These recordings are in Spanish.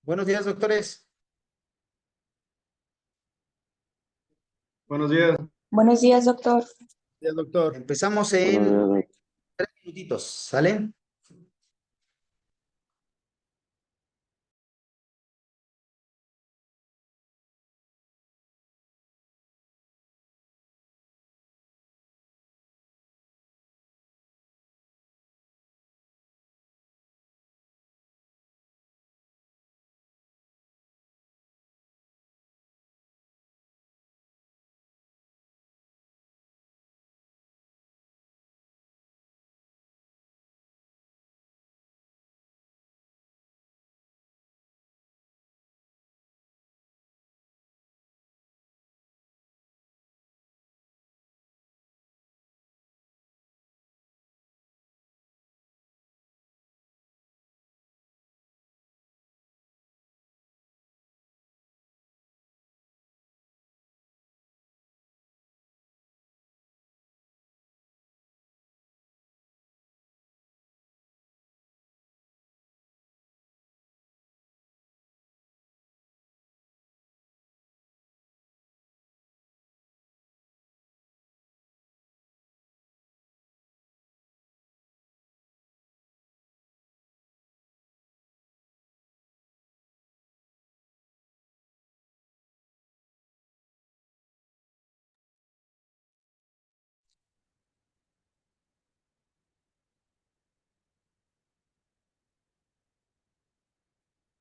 Buenos días, doctores. Buenos días. Buenos días, doctor. Días, doctor. Empezamos Buenos en días, 3 minutitos, ¿sale?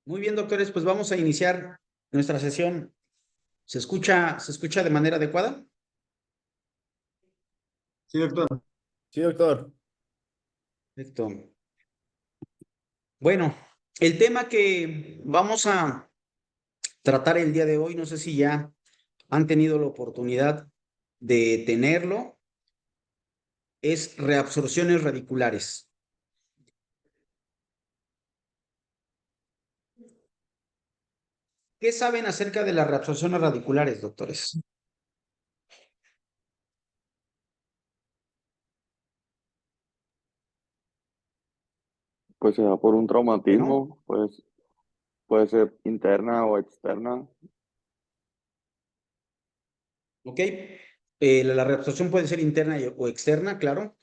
Muy bien, doctores, pues vamos a iniciar nuestra sesión. ¿Se escucha de manera adecuada? Sí, doctor. Sí, doctor. Perfecto. Bueno, el tema que vamos a tratar el día de hoy, no sé si ya han tenido la oportunidad de tenerlo, es reabsorciones radiculares. ¿Qué saben acerca de las reabsorciones radiculares, doctores? pues se da por un Bueno, traumatismo, pues puede ser interna o externa. ok. La reabsorción puede ser interna o externa, claro.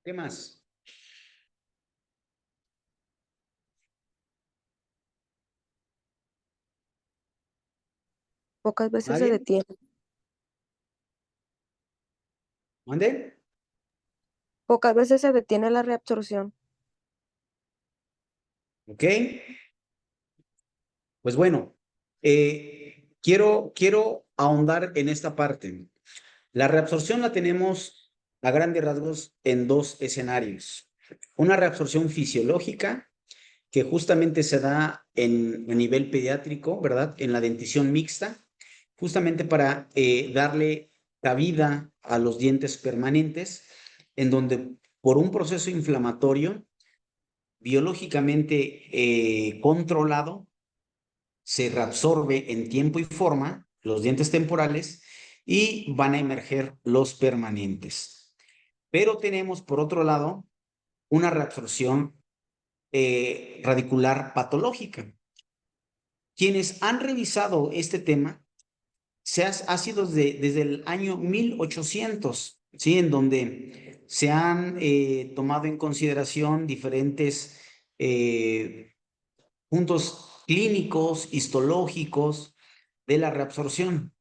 ¿Qué más? Pocas veces se ¿Nadie? detiene. ¿Mande? Pocas veces se detiene la reabsorción. Ok. Pues bueno, quiero ahondar en esta parte. La reabsorción la tenemos a grandes rasgos en dos escenarios. Una reabsorción fisiológica que justamente se da a nivel pediátrico, ¿verdad? En la dentición mixta, justamente para darle cabida a los dientes permanentes, en donde por un proceso inflamatorio biológicamente controlado, se reabsorbe en tiempo y forma los dientes temporales y van a emerger los permanentes. Pero tenemos, por otro lado, una reabsorción radicular patológica. Quienes han revisado este tema ha sido desde el año 1800, ¿sí? En donde se han tomado en consideración diferentes puntos clínicos, histológicos de la reabsorción,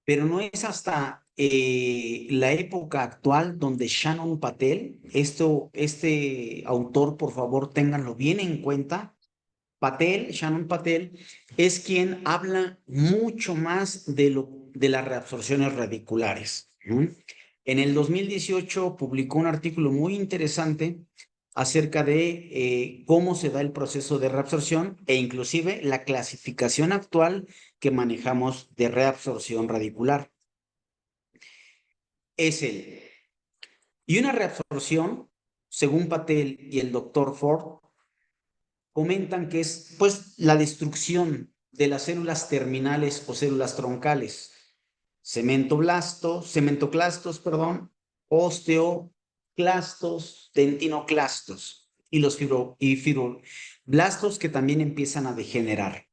pero no es hasta la época actual donde Shannon Patel, este autor, por favor, ténganlo bien en cuenta. Shannon Patel, es quien habla mucho más de las reabsorciones radiculares. ¿No? En el 2018 publicó un artículo muy interesante acerca de cómo se da el proceso de reabsorción e inclusive la clasificación actual que manejamos de reabsorción radicular. Es él. Y una reabsorción, según Patel y el doctor Ford, comentan que es pues la destrucción de las células terminales o células troncales, cementoclastos, perdón, osteo, clastos, dentinoclastos y los fibroblastos que también empiezan a degenerar.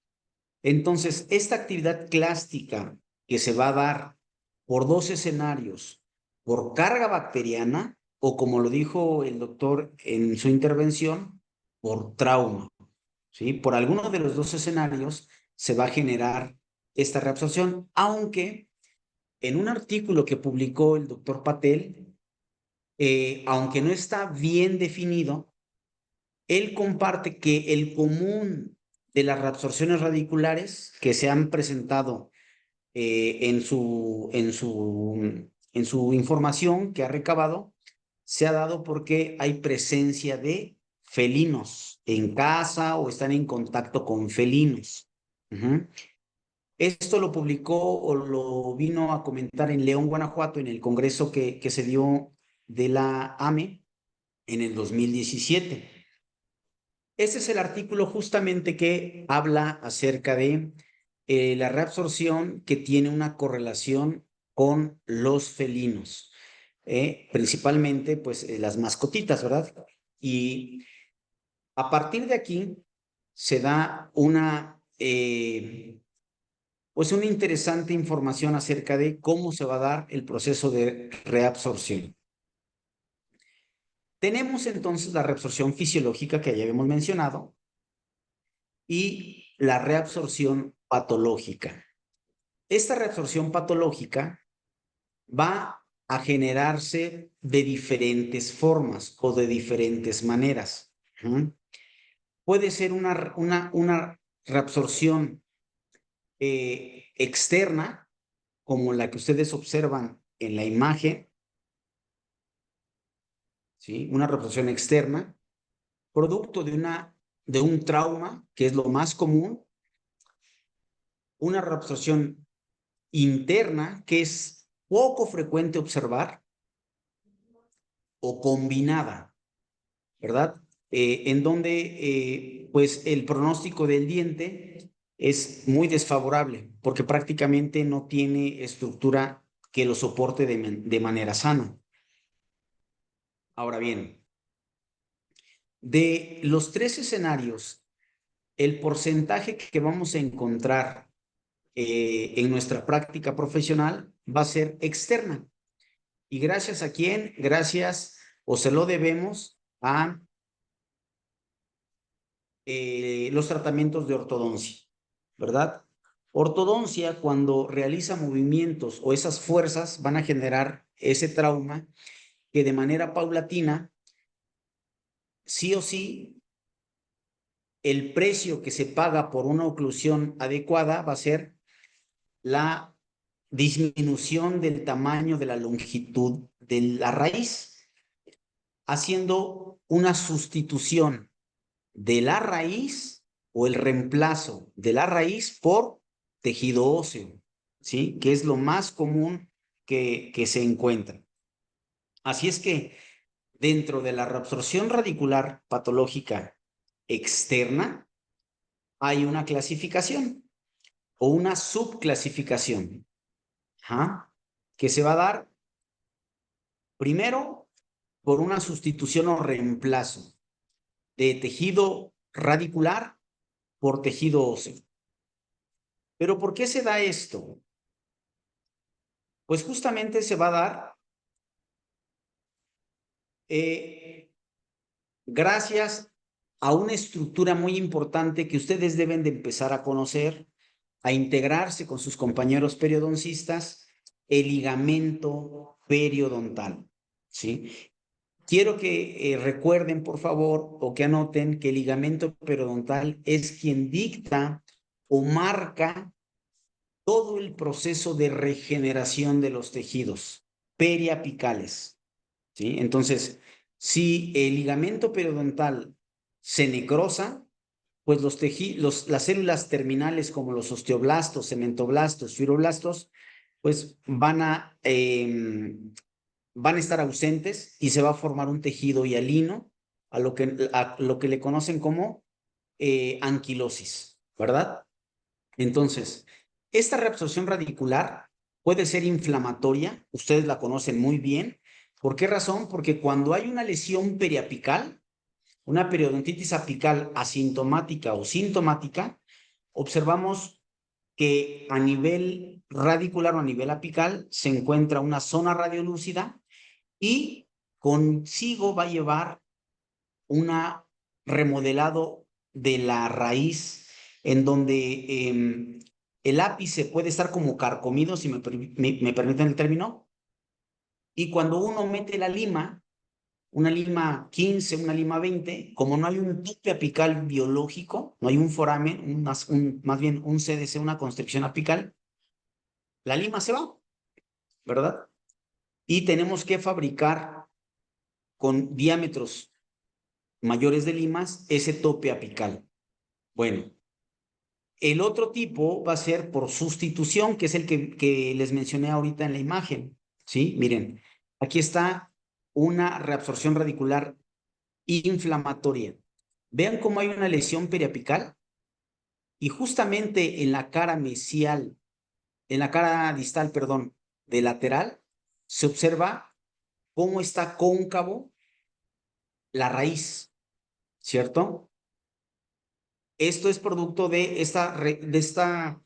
Entonces, esta actividad clástica que se va a dar por dos escenarios, por carga bacteriana o como lo dijo el doctor en su intervención, por trauma, ¿sí? Por alguno de los dos escenarios se va a generar esta reabsorción, aunque en un artículo que publicó el doctor Patel, aunque no está bien definido, él comparte que el común de las reabsorciones radiculares que se han presentado en su información que ha recabado, se ha dado porque hay presencia de felinos en casa o están en contacto con felinos. Esto lo publicó o lo vino a comentar en León, Guanajuato, en el congreso que se dio de la AME en el 2017. Ese es el artículo justamente que habla acerca de la reabsorción que tiene una correlación con los felinos, principalmente pues las mascotitas, ¿verdad? Y a partir de aquí se da pues una interesante información acerca de cómo se va a dar el proceso de reabsorción. Tenemos entonces la reabsorción fisiológica que ya habíamos mencionado y la reabsorción patológica. Esta reabsorción patológica va a generarse de diferentes formas o de diferentes maneras. Puede ser una reabsorción externa, como la que ustedes observan en la imagen, ¿sí? Una reabsorción externa, producto de un trauma, que es lo más común, una reabsorción interna, que es poco frecuente observar, o combinada, ¿verdad? En donde pues el pronóstico del diente es muy desfavorable porque prácticamente no tiene estructura que lo soporte de manera sana. Ahora bien, de los tres escenarios, el porcentaje que vamos a encontrar en nuestra práctica profesional va a ser externa. ¿Y gracias a quién? Gracias o se lo debemos a los tratamientos de ortodoncia, ¿verdad? Ortodoncia, cuando realiza movimientos o esas fuerzas van a generar ese trauma que de manera paulatina, sí o sí, el precio que se paga por una oclusión adecuada va a ser la disminución del tamaño de la longitud de la raíz, haciendo una sustitución de la raíz o el reemplazo de la raíz por tejido óseo, ¿sí? Que es lo más común que se encuentra. Así es que dentro de la reabsorción radicular patológica externa hay una clasificación o una subclasificación, que se va a dar primero por una sustitución o reemplazo de tejido radicular por tejido óseo. ¿Pero por qué se da esto? Pues justamente se va a dar gracias a una estructura muy importante que ustedes deben de empezar a conocer, a integrarse con sus compañeros periodoncistas, el ligamento periodontal, ¿sí? Quiero que recuerden, por favor, o que anoten que el ligamento periodontal es quien dicta o marca todo el proceso de regeneración de los tejidos periapicales, ¿sí? Entonces, si el ligamento periodontal se necrosa, pues las células terminales como los osteoblastos, cementoblastos, fibroblastos, pues van a estar ausentes y se va a formar un tejido hialino a lo que le conocen como anquilosis, ¿verdad? Entonces, esta reabsorción radicular puede ser inflamatoria, ustedes la conocen muy bien, ¿Por qué razón? Porque cuando hay una lesión periapical, una periodontitis apical asintomática o sintomática, observamos que a nivel radicular o a nivel apical se encuentra una zona radiolúcida y consigo va a llevar una remodelado de la raíz en donde el ápice puede estar como carcomido, si me permiten el término, y cuando uno mete la lima, una lima 15, una lima 20, como no hay un tope apical biológico, no hay un foramen, más bien un CDC, una constricción apical, la lima se va, ¿verdad? Y tenemos que fabricar con diámetros mayores de limas ese tope apical. Bueno, el otro tipo va a ser por sustitución, que es el que les mencioné ahorita en la imagen, ¿sí? Miren, aquí está una reabsorción radicular inflamatoria. Vean cómo hay una lesión periapical y justamente en la cara mesial, en la cara distal, perdón, de lateral, se observa cómo está cóncavo la raíz, ¿cierto? Esto es producto de esta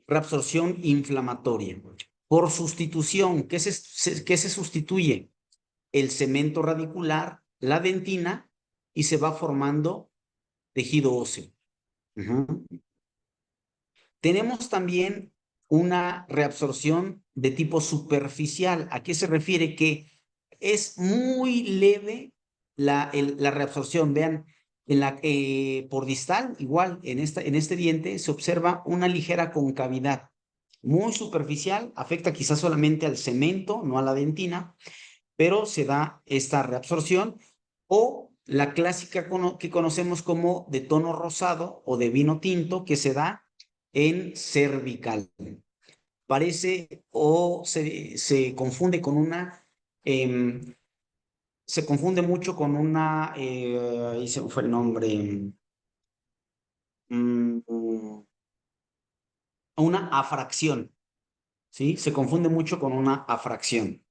reabsorción inflamatoria. Por sustitución, ¿qué se sustituye? El cemento radicular, la dentina, y se va formando tejido óseo. Tenemos también una reabsorción de tipo superficial. ¿A qué se refiere? Que es muy leve la reabsorción. Vean, por distal, igual, en este diente se observa una ligera concavidad. Muy superficial, afecta quizás solamente al cemento, no a la dentina, pero se da esta reabsorción o la clásica que conocemos como de tono rosado o de vino tinto que se da en cervical. Parece o se confunde con se confunde mucho con ahí se me fue el nombre, una afracción, ¿sí? Se confunde mucho con una afracción.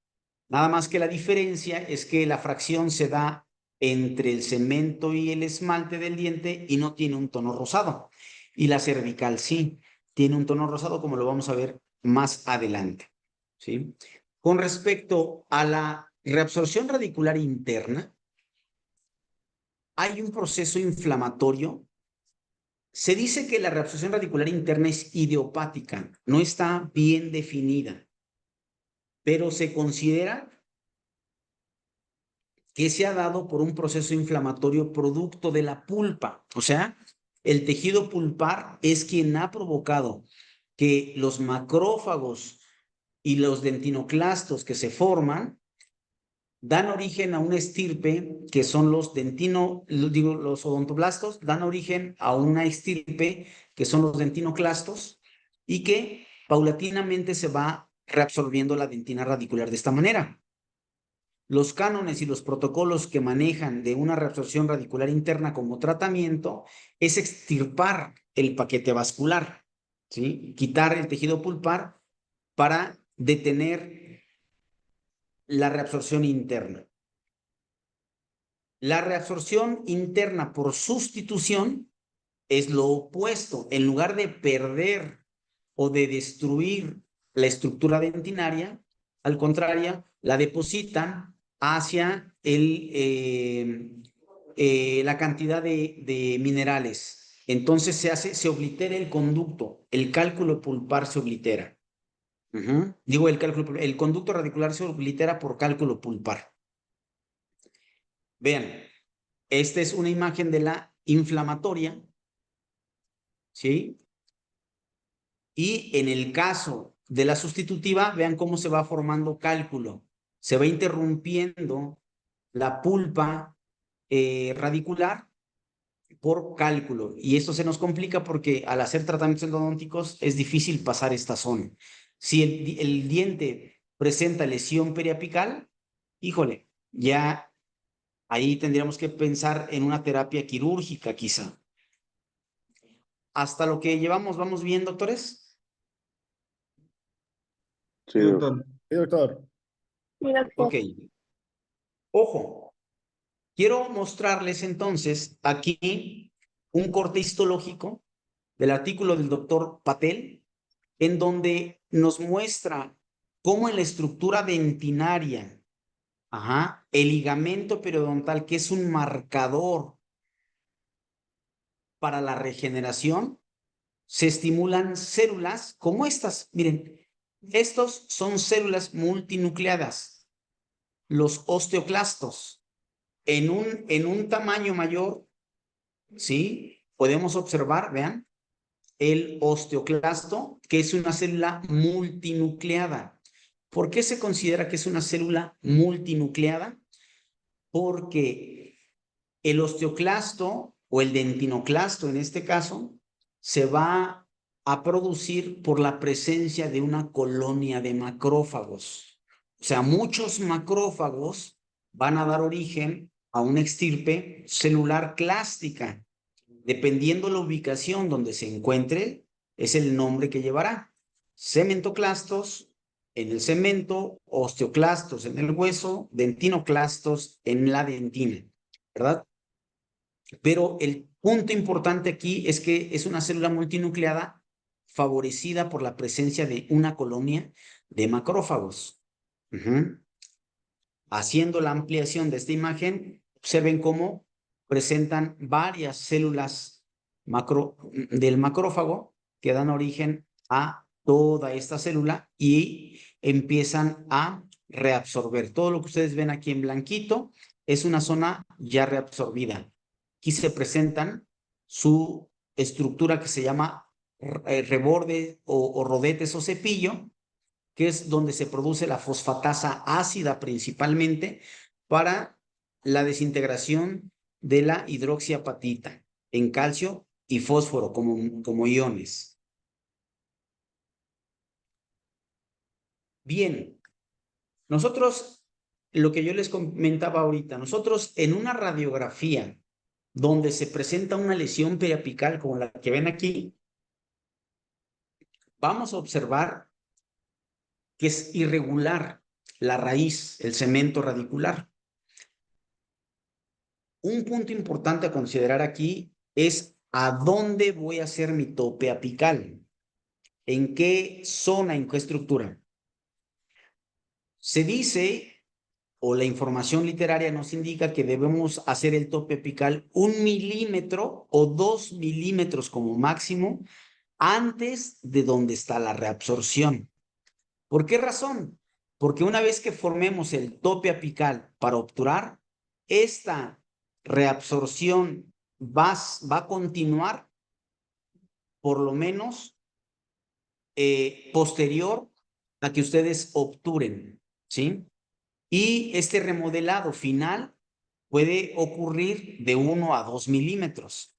Nada más que la diferencia es que la fracción se da entre el cemento y el esmalte del diente y no tiene un tono rosado. Y la cervical sí, tiene un tono rosado como lo vamos a ver más adelante. ¿Sí? Con respecto a la reabsorción radicular interna, hay un proceso inflamatorio. Se dice que la reabsorción radicular interna es idiopática, no está bien definida, pero se considera que se ha dado por un proceso inflamatorio producto de la pulpa. O sea, el tejido pulpar es quien ha provocado que los macrófagos y los dentinoclastos que se forman dan origen a una estirpe que son los odontoblastos, dan origen a una estirpe que son los dentinoclastos y que paulatinamente se va reabsorbiendo la dentina radicular de esta manera. Los cánones y los protocolos que manejan de una reabsorción radicular interna como tratamiento es extirpar el paquete vascular, ¿sí? Quitar el tejido pulpar para detener la reabsorción interna. La reabsorción interna por sustitución es lo opuesto. En lugar de perder o de destruir la estructura dentinaria, al contrario, la depositan hacia la cantidad de minerales. Entonces se oblitera el conducto, el cálculo pulpar se oblitera. Digo, el conducto radicular se oblitera por cálculo pulpar. Vean, esta es una imagen de la inflamatoria, ¿sí? Y en el caso de la sustitutiva, vean cómo se va formando cálculo. Se va interrumpiendo la pulpa radicular por cálculo. Y esto se nos complica porque al hacer tratamientos endodónticos es difícil pasar esta zona. Si el diente presenta lesión periapical, híjole, ya ahí tendríamos que pensar en una terapia quirúrgica quizá. Hasta lo que llevamos, ¿vamos bien, doctores? Sí, Sí, doctor. Sí, doctor. Ok. Ojo. Quiero mostrarles entonces aquí un corte histológico del artículo del doctor Patel, en donde nos muestra cómo en la estructura dentinaria, el ligamento periodontal, que es un marcador para la regeneración, se estimulan células como estas. Miren, estos son células multinucleadas, los osteoclastos. En un tamaño mayor, ¿sí? Podemos observar, vean, el osteoclasto, que es una célula multinucleada. ¿Por qué se considera que es una célula multinucleada? Porque el osteoclasto o el dentinoclasto en este caso se va a producir por la presencia de una colonia de macrófagos. O sea, muchos macrófagos van a dar origen a una estirpe celular clástica. Dependiendo la ubicación donde se encuentre, es el nombre que llevará. Cementoclastos en el cemento, osteoclastos en el hueso, dentinoclastos en la dentina, ¿verdad? Pero el punto importante aquí es que es una célula multinucleada favorecida por la presencia de una colonia de macrófagos. Haciendo la ampliación de esta imagen, observen cómo presentan varias células del macrófago que dan origen a toda esta célula y empiezan a reabsorber. Todo lo que ustedes ven aquí en blanquito es una zona ya reabsorbida. Aquí se presentan su estructura que se llama reborde o rodetes o cepillo, que es donde se produce la fosfatasa ácida principalmente para la desintegración de la hidroxiapatita en calcio y fósforo como iones. Bien, nosotros, lo que yo les comentaba ahorita, nosotros en una radiografía donde se presenta una lesión periapical como la que ven aquí, vamos a observar que es irregular la raíz, el cemento radicular. Un punto importante a considerar aquí es a dónde voy a hacer mi tope apical, en qué zona, en qué estructura. Se dice, o la información literaria nos indica que debemos hacer el tope apical 1 milímetro o 2 milímetros como máximo antes de donde está la reabsorción. ¿Por qué razón? Porque una vez que formemos el tope apical para obturar, esta reabsorción va a continuar por lo menos posterior a que ustedes obturen, ¿sí? Y este remodelado final puede ocurrir de 1 a 2 milímetros.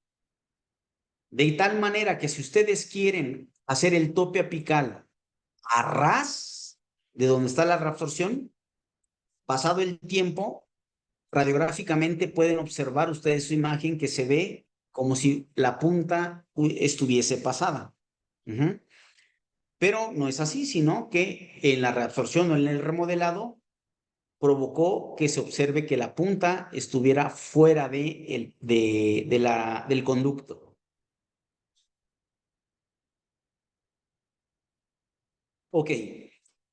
De tal manera que si ustedes quieren hacer el tope apical a ras de donde está la reabsorción, pasado el tiempo, radiográficamente pueden observar ustedes su imagen que se ve como si la punta estuviese pasada. Pero no es así, sino que en la reabsorción o en el remodelado provocó que se observe que la punta estuviera fuera del conducto. Ok.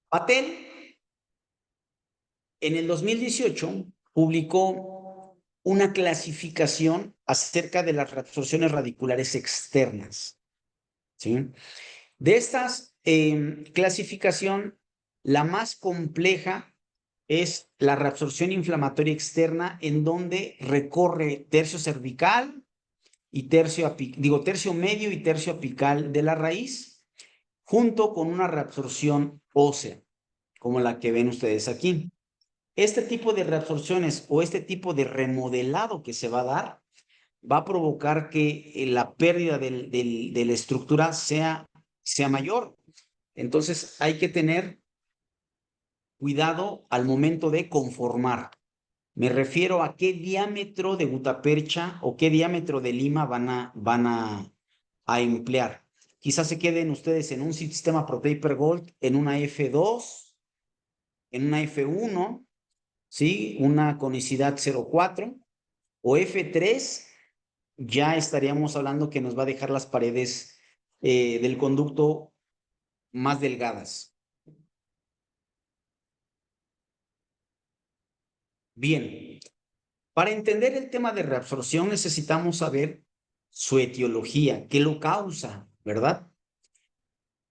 Patel en el 2018 publicó una clasificación acerca de las reabsorciones radiculares externas, ¿sí? De estas clasificación, la más compleja es la reabsorción inflamatoria externa, en donde recorre tercio cervical y tercio medio y tercio apical de la raíz, junto con una reabsorción ósea, como la que ven ustedes aquí. Este tipo de reabsorciones o este tipo de remodelado que se va a dar va a provocar que la pérdida de la estructura sea mayor. Entonces hay que tener cuidado al momento de conformar. Me refiero a qué diámetro de gutapercha o qué diámetro de lima van a emplear. Quizás se queden ustedes en un sistema ProTaper Gold, en una F2, en una F1, ¿sí? Una conicidad 0,4 o F3, ya estaríamos hablando que nos va a dejar las paredes del conducto más delgadas. Bien, para entender el tema de reabsorción necesitamos saber su etiología, qué lo causa, ¿verdad?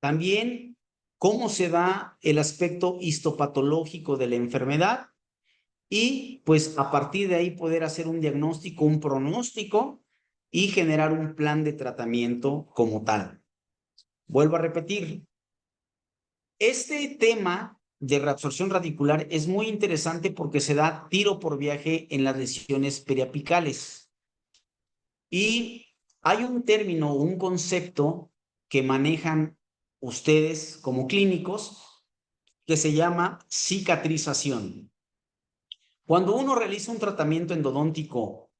También cómo se da el aspecto histopatológico de la enfermedad y pues a partir de ahí poder hacer un diagnóstico, un pronóstico y generar un plan de tratamiento como tal. Vuelvo a repetir, este tema de reabsorción radicular es muy interesante porque se da tiro por viaje en las lesiones periapicales. Y hay un término, un concepto que manejan ustedes como clínicos que se llama cicatrización. Cuando uno realiza un tratamiento endodóntico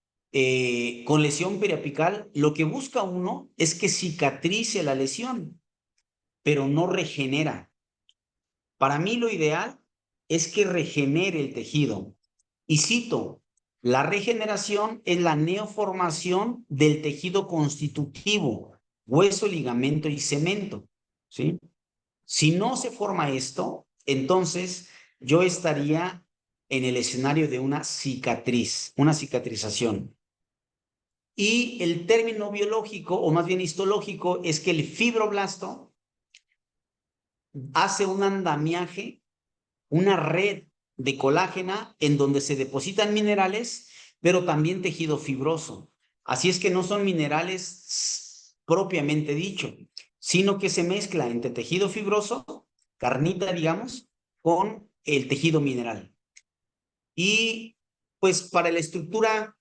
con lesión periapical, lo que busca uno es que cicatrice la lesión, pero no regenera. Para mí lo ideal es que regenere el tejido. Y cito, la regeneración es la neoformación del tejido constitutivo, hueso, ligamento y cemento, ¿sí? Si no se forma esto, entonces yo estaría en el escenario de una cicatriz, una cicatrización. Y el término biológico, o más bien histológico, es que el fibroblasto hace un andamiaje, una red de colágena en donde se depositan minerales, pero también tejido fibroso. Así es que no son minerales propiamente dicho, sino que se mezcla entre tejido fibroso, carnita, digamos, con el tejido mineral. Y pues para la estructura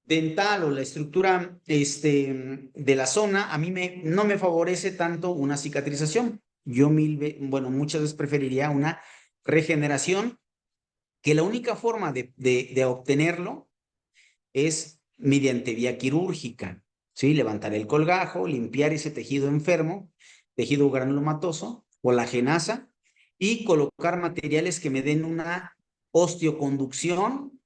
dental o la estructura de la zona, a mí no me favorece tanto una cicatrización. Yo muchas veces preferiría una regeneración, que la única forma de obtenerlo es mediante vía quirúrgica, ¿sí? Levantar el colgajo, limpiar ese tejido enfermo, tejido granulomatoso, colagenasa, y colocar materiales que me den una osteoconducción,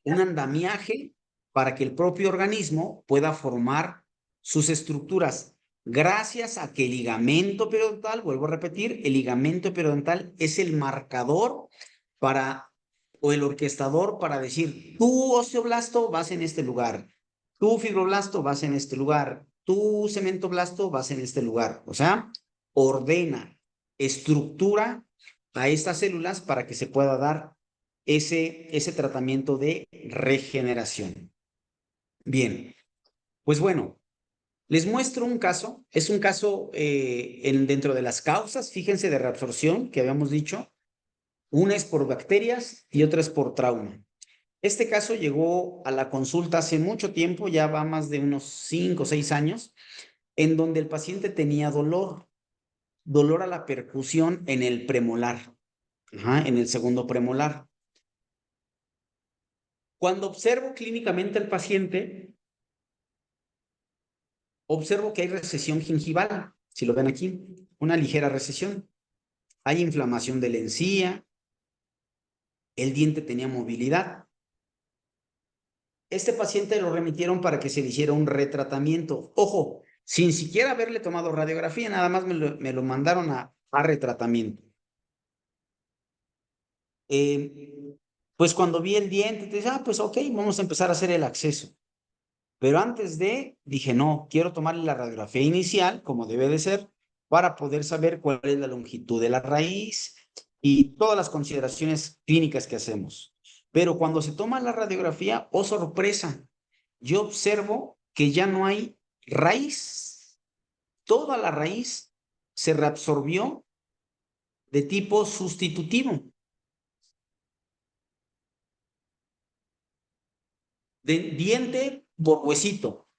un andamiaje para que el propio organismo pueda formar sus estructuras. Gracias a que el ligamento periodontal, vuelvo a repetir, el ligamento periodontal es el marcador para, o el orquestador para decir, tu osteoblasto vas en este lugar, tu fibroblasto vas en este lugar, tu cementoblasto vas en este lugar. O sea, ordena, estructura a estas células para que se pueda dar ese tratamiento de regeneración. Bien, pues bueno, les muestro un caso. Es un caso dentro de las causas, fíjense, de reabsorción que habíamos dicho. Una es por bacterias y otra es por trauma. Este caso llegó a la consulta hace mucho tiempo, ya va más de unos 5 o 6 años, en donde el paciente tenía dolor a la percusión en el premolar, en el segundo premolar. Cuando observo clínicamente al paciente, observo que hay recesión gingival, si lo ven aquí, una ligera recesión. Hay inflamación de la encía, el diente tenía movilidad. Este paciente lo remitieron para que se le hiciera un retratamiento. Ojo, sin siquiera haberle tomado radiografía, nada más me lo mandaron a retratamiento. Pues cuando vi el diente, te dije, pues ok, vamos a empezar a hacer el acceso. Pero antes dije, no, quiero tomarle la radiografía inicial, como debe de ser, para poder saber cuál es la longitud de la raíz y todas las consideraciones clínicas que hacemos. Pero cuando se toma la radiografía, oh sorpresa, yo observo que ya no hay raíz. Toda la raíz se reabsorbió de tipo sustitutivo. De diente por huesito.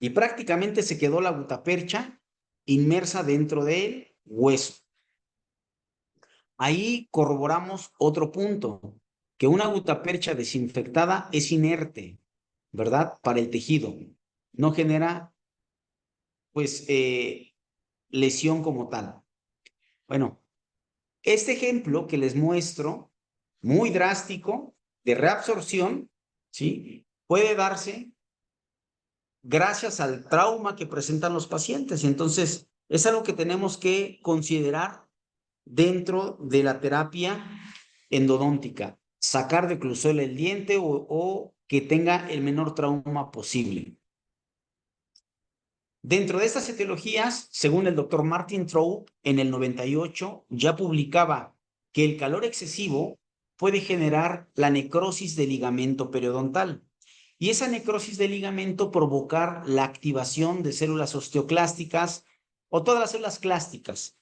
Y prácticamente se quedó la gutapercha inmersa dentro del hueso. Ahí corroboramos otro punto, que una gutapercha desinfectada es inerte, ¿verdad? Para el tejido. No genera, pues, lesión como tal. Bueno, este ejemplo que les muestro, muy drástico, de reabsorción, ¿sí? Puede darse gracias al trauma que presentan los pacientes. Entonces, es algo que tenemos que considerar dentro de la terapia endodóntica. Sacar de clusol el diente o que tenga el menor trauma posible. Dentro de estas etiologías, según el doctor Martin Traub, en el 98 ya publicaba que el calor excesivo puede generar la necrosis del ligamento periodontal. Y esa necrosis del ligamento provocar la activación de células osteoclásticas o todas las células clásticas,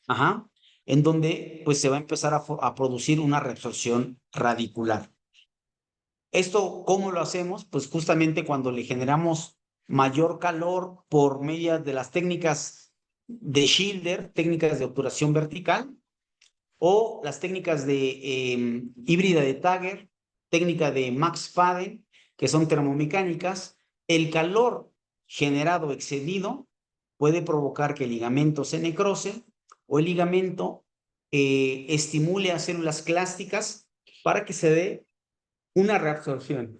en donde pues se va a empezar a producir una reabsorción radicular. ¿Esto cómo lo hacemos? Pues justamente cuando le generamos mayor calor por medio de las técnicas de Schilder, técnicas de obturación vertical, o las técnicas de híbrida de Tagger, técnica de Max Faden, que son termomecánicas. El calor generado excedido puede provocar que el ligamento se necrose o el ligamento estimule a células clásticas para que se dé una reabsorción.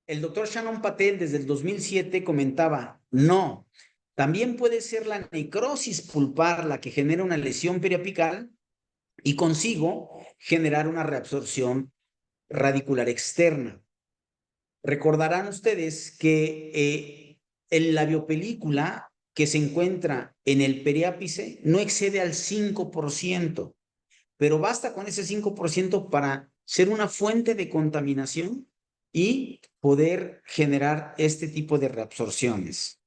El doctor Shannon Patel desde el 2007 comentaba, no, también puede ser la necrosis pulpar la que genera una lesión periapical y consigo generar una reabsorción radicular externa. Recordarán ustedes que en la biopelícula que se encuentra en el periápice no excede al 5%, pero basta con ese 5% para ser una fuente de contaminación y poder generar este tipo de reabsorciones.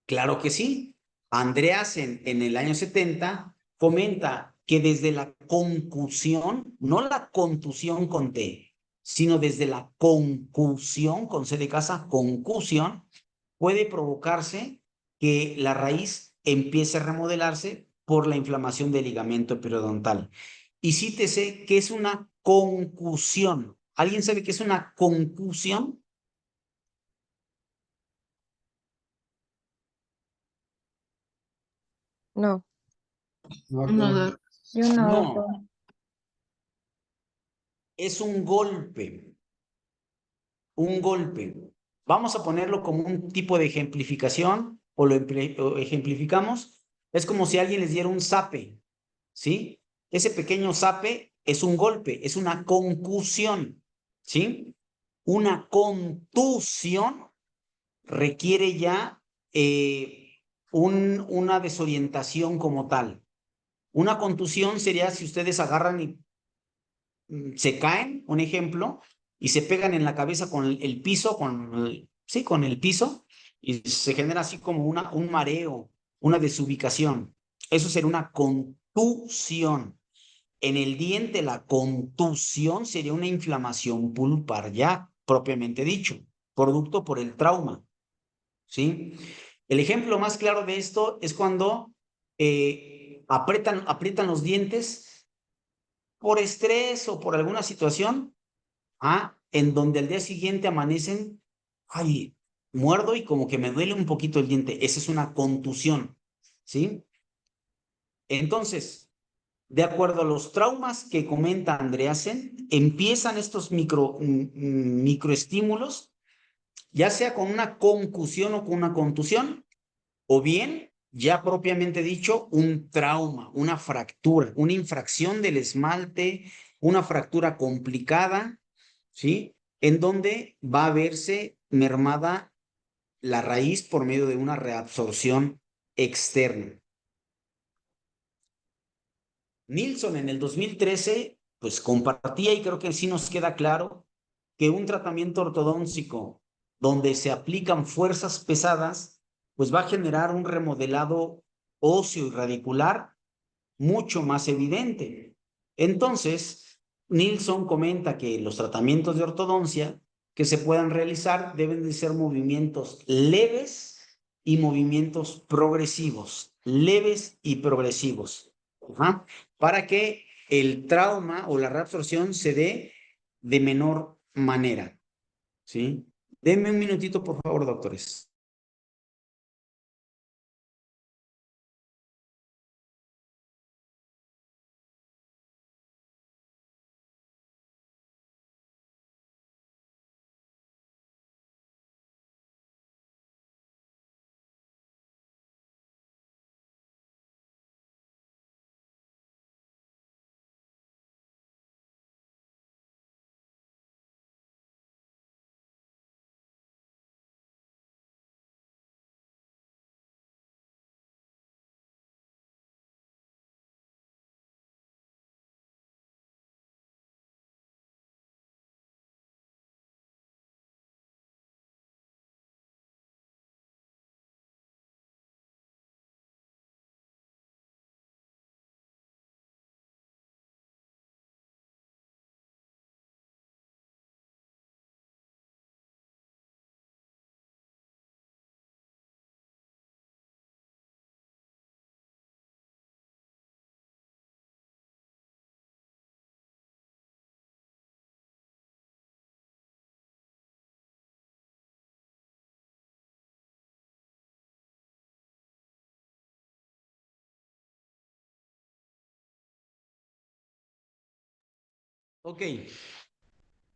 Claro que sí. Andreasen en el año 70 comenta que desde la concusión, no la contusión con T, sino desde la concusión, con C de casa, concusión, puede provocarse que la raíz empiece a remodelarse por la inflamación del ligamento periodontal. Y cítese que es una concusión. ¿Alguien sabe qué es una concusión? No, No, No, yo no, No, doctor. es un golpe. Un golpe. Vamos a ponerlo como un tipo de ejemplificación o ejemplificamos. Es como si alguien les diera un zape, ¿sí? Ese pequeño zape es un golpe, es una concusión, ¿sí? Una contusión requiere ya una desorientación como tal. Una contusión sería si ustedes agarran y se caen, un ejemplo, y se pegan en la cabeza con el piso, sí, con el piso, y se genera así como un mareo, una desubicación. Eso sería una contusión. En el diente, la contusión sería una inflamación pulpar ya, propiamente dicho, producto por el trauma, ¿sí? El ejemplo más claro de esto es cuando aprietan los dientes por estrés o por alguna situación, en donde al día siguiente amanecen, ay, muerdo y como que me duele un poquito el diente. Esa es una contusión, ¿sí? Entonces, de acuerdo a los traumas que comenta Andreasen, empiezan estos microestímulos, ya sea con una concusión o con una contusión, o bien, ya propiamente dicho, un trauma, una fractura, una infracción del esmalte, una fractura complicada, ¿sí? En donde va a verse mermada la raíz por medio de una reabsorción externa. Nilsson en el 2013, pues compartía y creo que sí nos queda claro que un tratamiento ortodóntico donde se aplican fuerzas pesadas, pues va a generar un remodelado óseo y radicular mucho más evidente. Entonces, Nilsson comenta que los tratamientos de ortodoncia que se puedan realizar deben de ser movimientos leves y movimientos progresivos, leves y progresivos, para que el trauma o la reabsorción se dé de menor manera, ¿sí? Denme un minutito, por favor, doctores. Ok,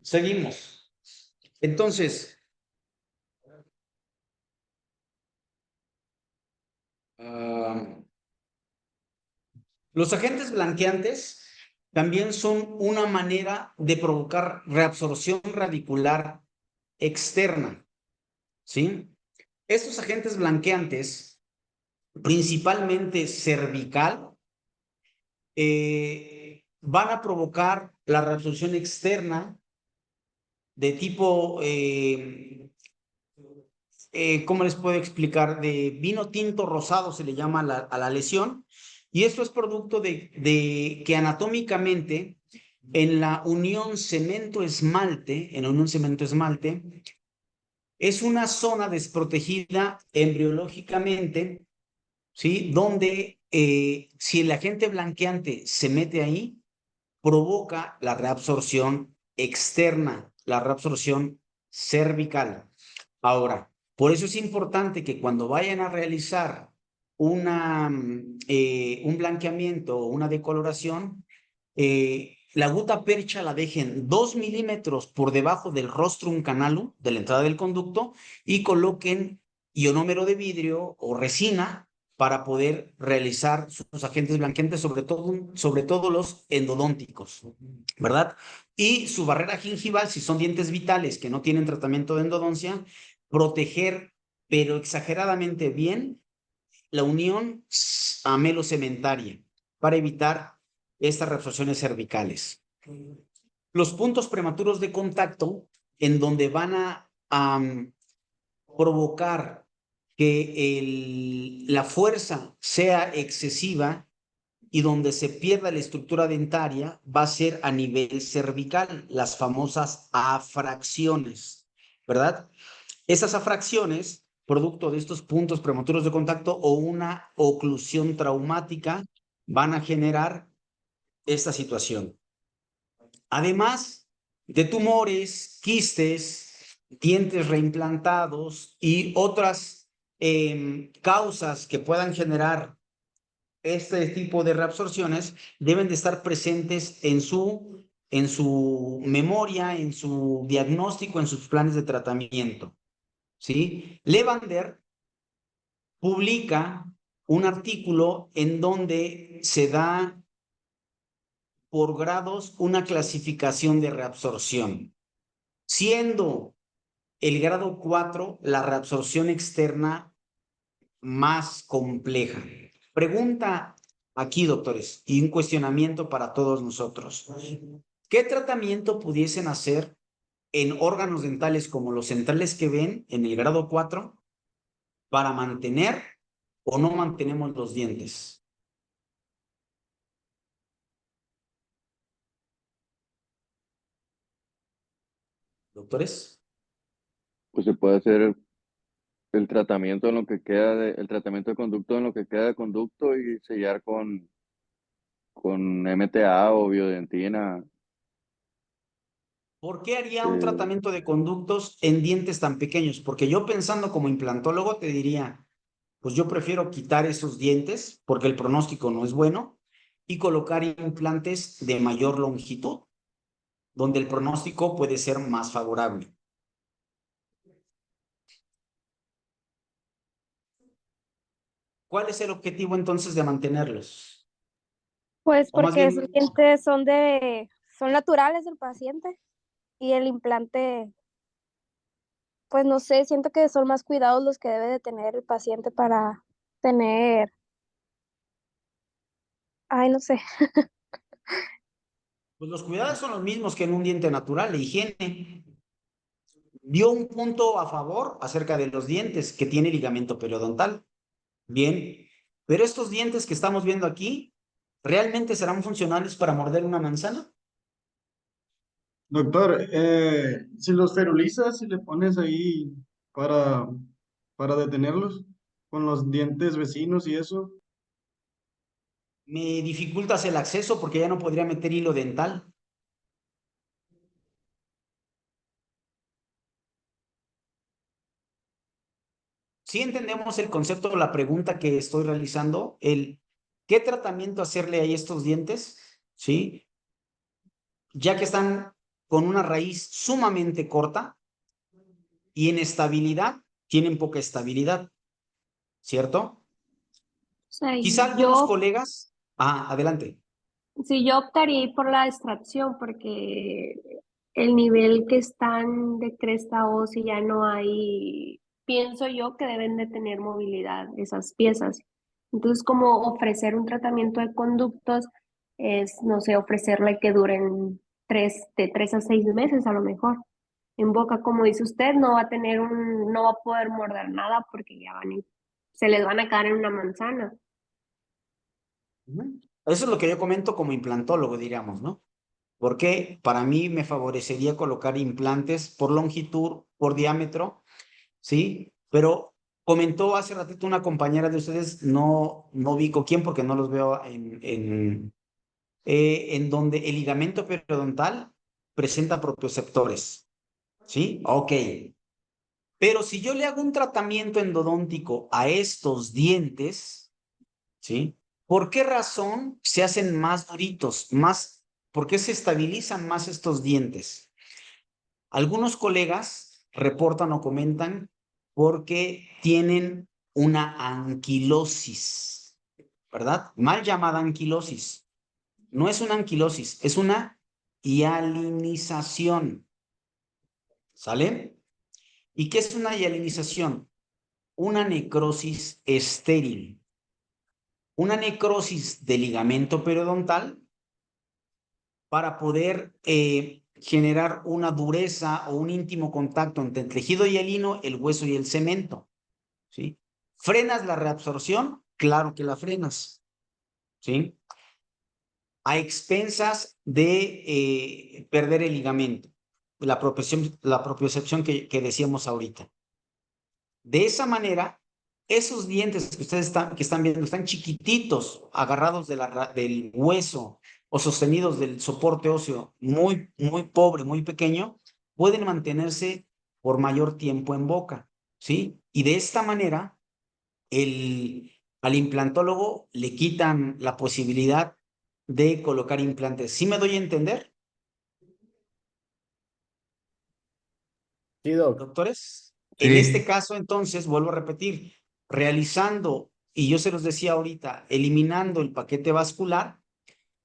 seguimos. Entonces, los agentes blanqueantes también son una manera de provocar reabsorción radicular externa, ¿sí? Estos agentes blanqueantes, principalmente cervical, van a provocar la reabsorción externa de tipo, ¿cómo les puedo explicar? De vino tinto rosado se le llama a la lesión, y esto es producto de que anatómicamente en la unión cemento-esmalte, es una zona desprotegida embriológicamente, ¿sí? Donde si el agente blanqueante se mete ahí, provoca la reabsorción externa, la reabsorción cervical. Ahora, por eso es importante que cuando vayan a realizar un blanqueamiento o una decoloración, la gutta percha la dejen 2 milímetros por debajo del rostrum canalum, de la entrada del conducto, y coloquen ionómero de vidrio o resina para poder realizar sus agentes blanqueantes, sobre todo los endodónticos, ¿verdad? Y su barrera gingival, si son dientes vitales que no tienen tratamiento de endodoncia, proteger, pero exageradamente bien, la unión amelocementaria para evitar estas reabsorciones cervicales. Los puntos prematuros de contacto, en donde van a provocar que la fuerza sea excesiva y donde se pierda la estructura dentaria, va a ser a nivel cervical, las famosas afracciones, ¿verdad? Esas afracciones, producto de estos puntos prematuros de contacto o una oclusión traumática, van a generar esta situación. Además de tumores, quistes, dientes reimplantados y otras causas que puedan generar este tipo de reabsorciones, deben de estar presentes en su memoria, en su diagnóstico, en sus planes de tratamiento. ¿Sí? Levander publica un artículo en donde se da por grados una clasificación de reabsorción, siendo el grado 4 la reabsorción externa más compleja. Pregunta aquí, doctores, y un cuestionamiento para todos nosotros. ¿Qué tratamiento pudiesen hacer en órganos dentales como los centrales que ven en el grado 4 para mantener o no mantenemos los dientes? Doctores. Pues se puede hacer el tratamiento en lo que queda el tratamiento de conducto en lo que queda de conducto y sellar con MTA o biodentina. ¿Por qué haría un eh, tratamiento de conductos en dientes tan pequeños? Porque yo pensando como implantólogo te diría, pues yo prefiero quitar esos dientes porque el pronóstico no es bueno y colocar implantes de mayor longitud, donde el pronóstico puede ser más favorable. ¿Cuál es el objetivo entonces de mantenerlos? Pues O más porque bien, esos dientes son naturales del paciente y el implante, pues no sé, siento que son más cuidados los que debe de tener el paciente para tener, ay, no sé. pues los cuidados son los mismos que en un diente natural, la higiene. Dio un punto a favor acerca de los dientes que tiene ligamento periodontal. Bien, pero estos dientes que estamos viendo aquí, ¿realmente serán funcionales para morder una manzana? Doctor, si los ferulizas, si le pones ahí para, para detenerlos con los dientes vecinos y eso. Me dificultas el acceso porque ya no podría meter hilo dental. Sí entendemos el concepto, la pregunta que estoy realizando, ¿qué tratamiento hacerle a estos dientes? ¿Sí? ya que están con una raíz sumamente corta y en estabilidad tienen poca estabilidad, ¿cierto? O sea, Quizá algunos yo, colegas, adelante. sí, yo optaría ahí por la extracción porque el nivel que están de cresta ósea ya no hay, pienso yo que deben de tener movilidad esas piezas. Entonces, como ofrecer un tratamiento de conductos es, no sé, ofrecerle que duren de 3 a 6 meses a lo mejor. En boca, como dice usted, no va a tener no va a poder morder nada porque ya se les van a caer en una manzana. Ujú. Eso es lo que yo comento como implantólogo, diríamos, ¿no? Porque para mí me favorecería colocar implantes por longitud, por diámetro, ¿sí? Pero comentó hace ratito una compañera de ustedes, no ubico quién porque no los veo en donde el ligamento periodontal presenta propioceptores, ¿sí? Ok. Pero si yo le hago un tratamiento endodóntico a estos dientes, ¿sí? ¿Por qué razón se hacen más duritos, por qué se estabilizan más estos dientes? Algunos colegas reportan o comentan porque tienen una anquilosis, ¿verdad? Mal llamada anquilosis. No es una anquilosis, es una hialinización, ¿sale? ¿Y qué es una hialinización? Una necrosis estéril. Una necrosis de ligamento periodontal para poder generar una dureza o un íntimo contacto entre el tejido hialino, el hueso y el cemento, ¿sí? ¿Frenas la reabsorción? Claro que la frenas, ¿sí? A expensas de perder el ligamento, la propiocepción que decíamos ahorita. De esa manera, esos dientes que ustedes están viendo están chiquititos, agarrados del hueso o sostenidos del soporte óseo muy, muy pobre, muy pequeño, pueden mantenerse por mayor tiempo en boca, ¿sí? Y de esta manera, al implantólogo le quitan la posibilidad de colocar implantes. ¿Sí me doy a entender, Sí, Doc. doctores? En este Sí. caso, entonces, vuelvo a repetir, realizando, y yo se los decía ahorita, eliminando el paquete vascular,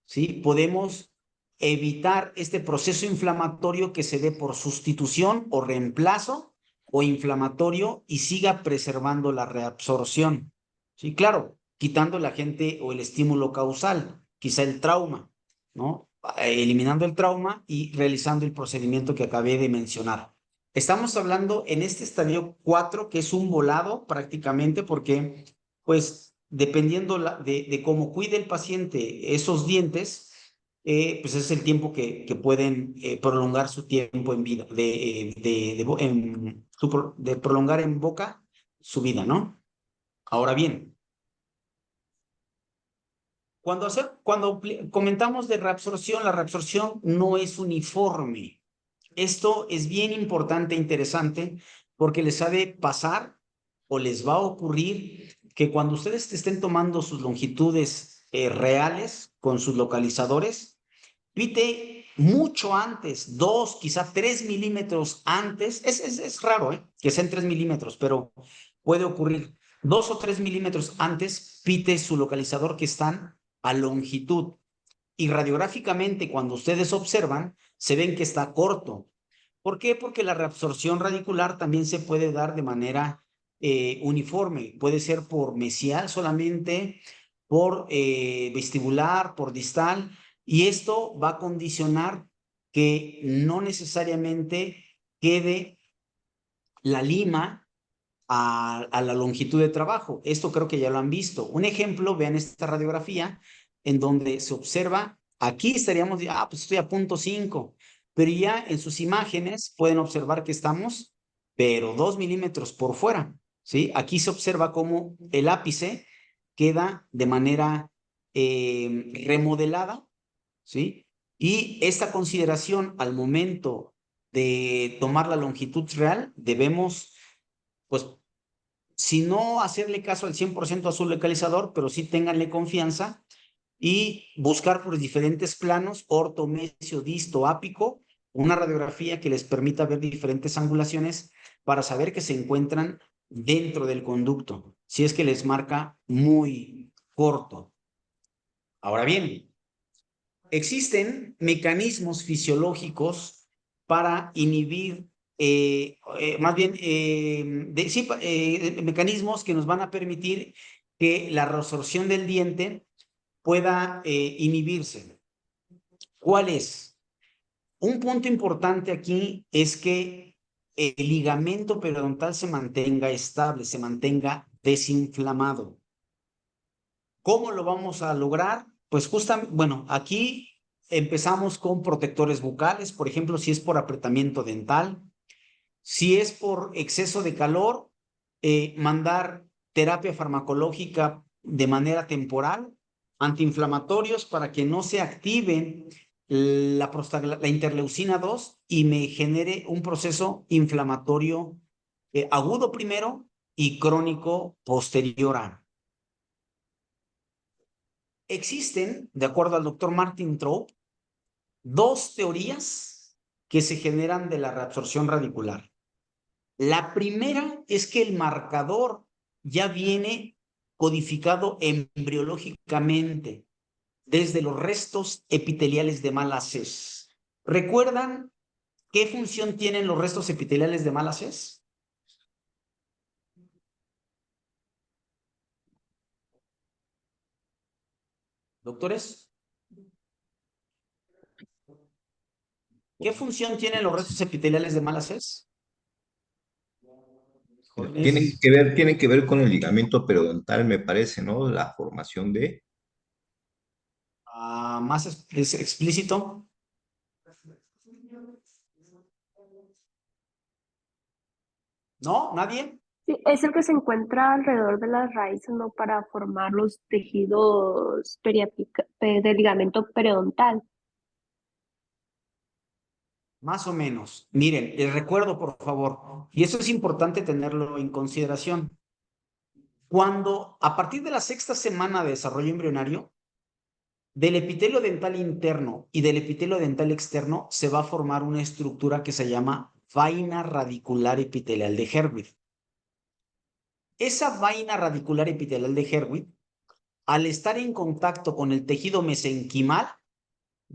¿sí? Podemos evitar este proceso inflamatorio que se dé por sustitución o reemplazo o inflamatorio y siga preservando la reabsorción. Sí, claro, quitando el agente o el estímulo causal, quizá el trauma, ¿no? Eliminando el trauma y realizando el procedimiento que acabé de mencionar. Estamos hablando en este estadio 4, que es un volado prácticamente, porque, pues, dependiendo de cómo cuide el paciente esos dientes, pues es el tiempo que pueden prolongar su tiempo en vida, de prolongar en boca su vida, ¿no? Ahora bien, cuando comentamos de reabsorción, la reabsorción no es uniforme. Esto es bien importante e interesante porque les ha de pasar o les va a ocurrir que cuando ustedes estén tomando sus longitudes reales con sus localizadores, pite mucho antes, 2, quizá 3 milímetros antes. Es raro, que sean 3 milímetros, pero puede ocurrir 2 o 3 milímetros antes, pite su localizador que están a longitud. Y radiográficamente, cuando ustedes observan, se ven que está corto. ¿Por qué? Porque la reabsorción radicular también se puede dar de manera uniforme. Puede ser por mesial solamente, por vestibular, por distal. Y esto va a condicionar que no necesariamente quede la lima a la longitud de trabajo. Esto creo que ya lo han visto. Un ejemplo, vean esta radiografía en donde se observa, aquí estaríamos, pues estoy a 0.5, pero ya en sus imágenes pueden observar que estamos, pero 2 milímetros por fuera, ¿sí? Aquí se observa cómo el ápice queda de manera remodelada, ¿sí? Y esta consideración al momento de tomar la longitud real, debemos, pues, si no hacerle caso al 100% a su localizador, pero sí ténganle confianza y buscar por diferentes planos, orto, mesio, disto, ápico, una radiografía que les permita ver diferentes angulaciones para saber que se encuentran dentro del conducto, si es que les marca muy corto. Ahora bien, existen mecanismos fisiológicos para inhibir, mecanismos que nos van a permitir que la resorción del diente pueda inhibirse. ¿Cuál es? Un punto importante aquí es que el ligamento periodontal se mantenga estable, se mantenga desinflamado. ¿Cómo lo vamos a lograr? Pues justamente, bueno, aquí empezamos con protectores bucales, por ejemplo, si es por apretamiento dental, si es por exceso de calor, mandar terapia farmacológica de manera temporal, antiinflamatorios para que no se activen la interleucina 2 y me genere un proceso inflamatorio agudo primero y crónico posterior a. Existen, de acuerdo al doctor Martin Trope, dos teorías que se generan de la reabsorción radicular. La primera es que el marcador ya viene codificado embriológicamente desde los restos epiteliales de Malassez. ¿Recuerdan qué función tienen los restos epiteliales de Malassez? ¿Doctores? ¿Qué función tienen los restos epiteliales de Malassez? Tienen que ver con el ligamento periodontal, me parece, ¿no? La formación de... Más explícito. ¿No? ¿Nadie? Sí, es el que se encuentra alrededor de las raíces, ¿no? Para formar los tejidos de ligamento periodontal. Más o menos. Miren, les recuerdo, por favor, y eso es importante tenerlo en consideración. Cuando, a partir de la sexta semana de desarrollo embrionario, del epitelio dental interno y del epitelio dental externo se va a formar una estructura que se llama vaina radicular epitelial de Herwig. Esa vaina radicular epitelial de Herwig, al estar en contacto con el tejido mesenquimal,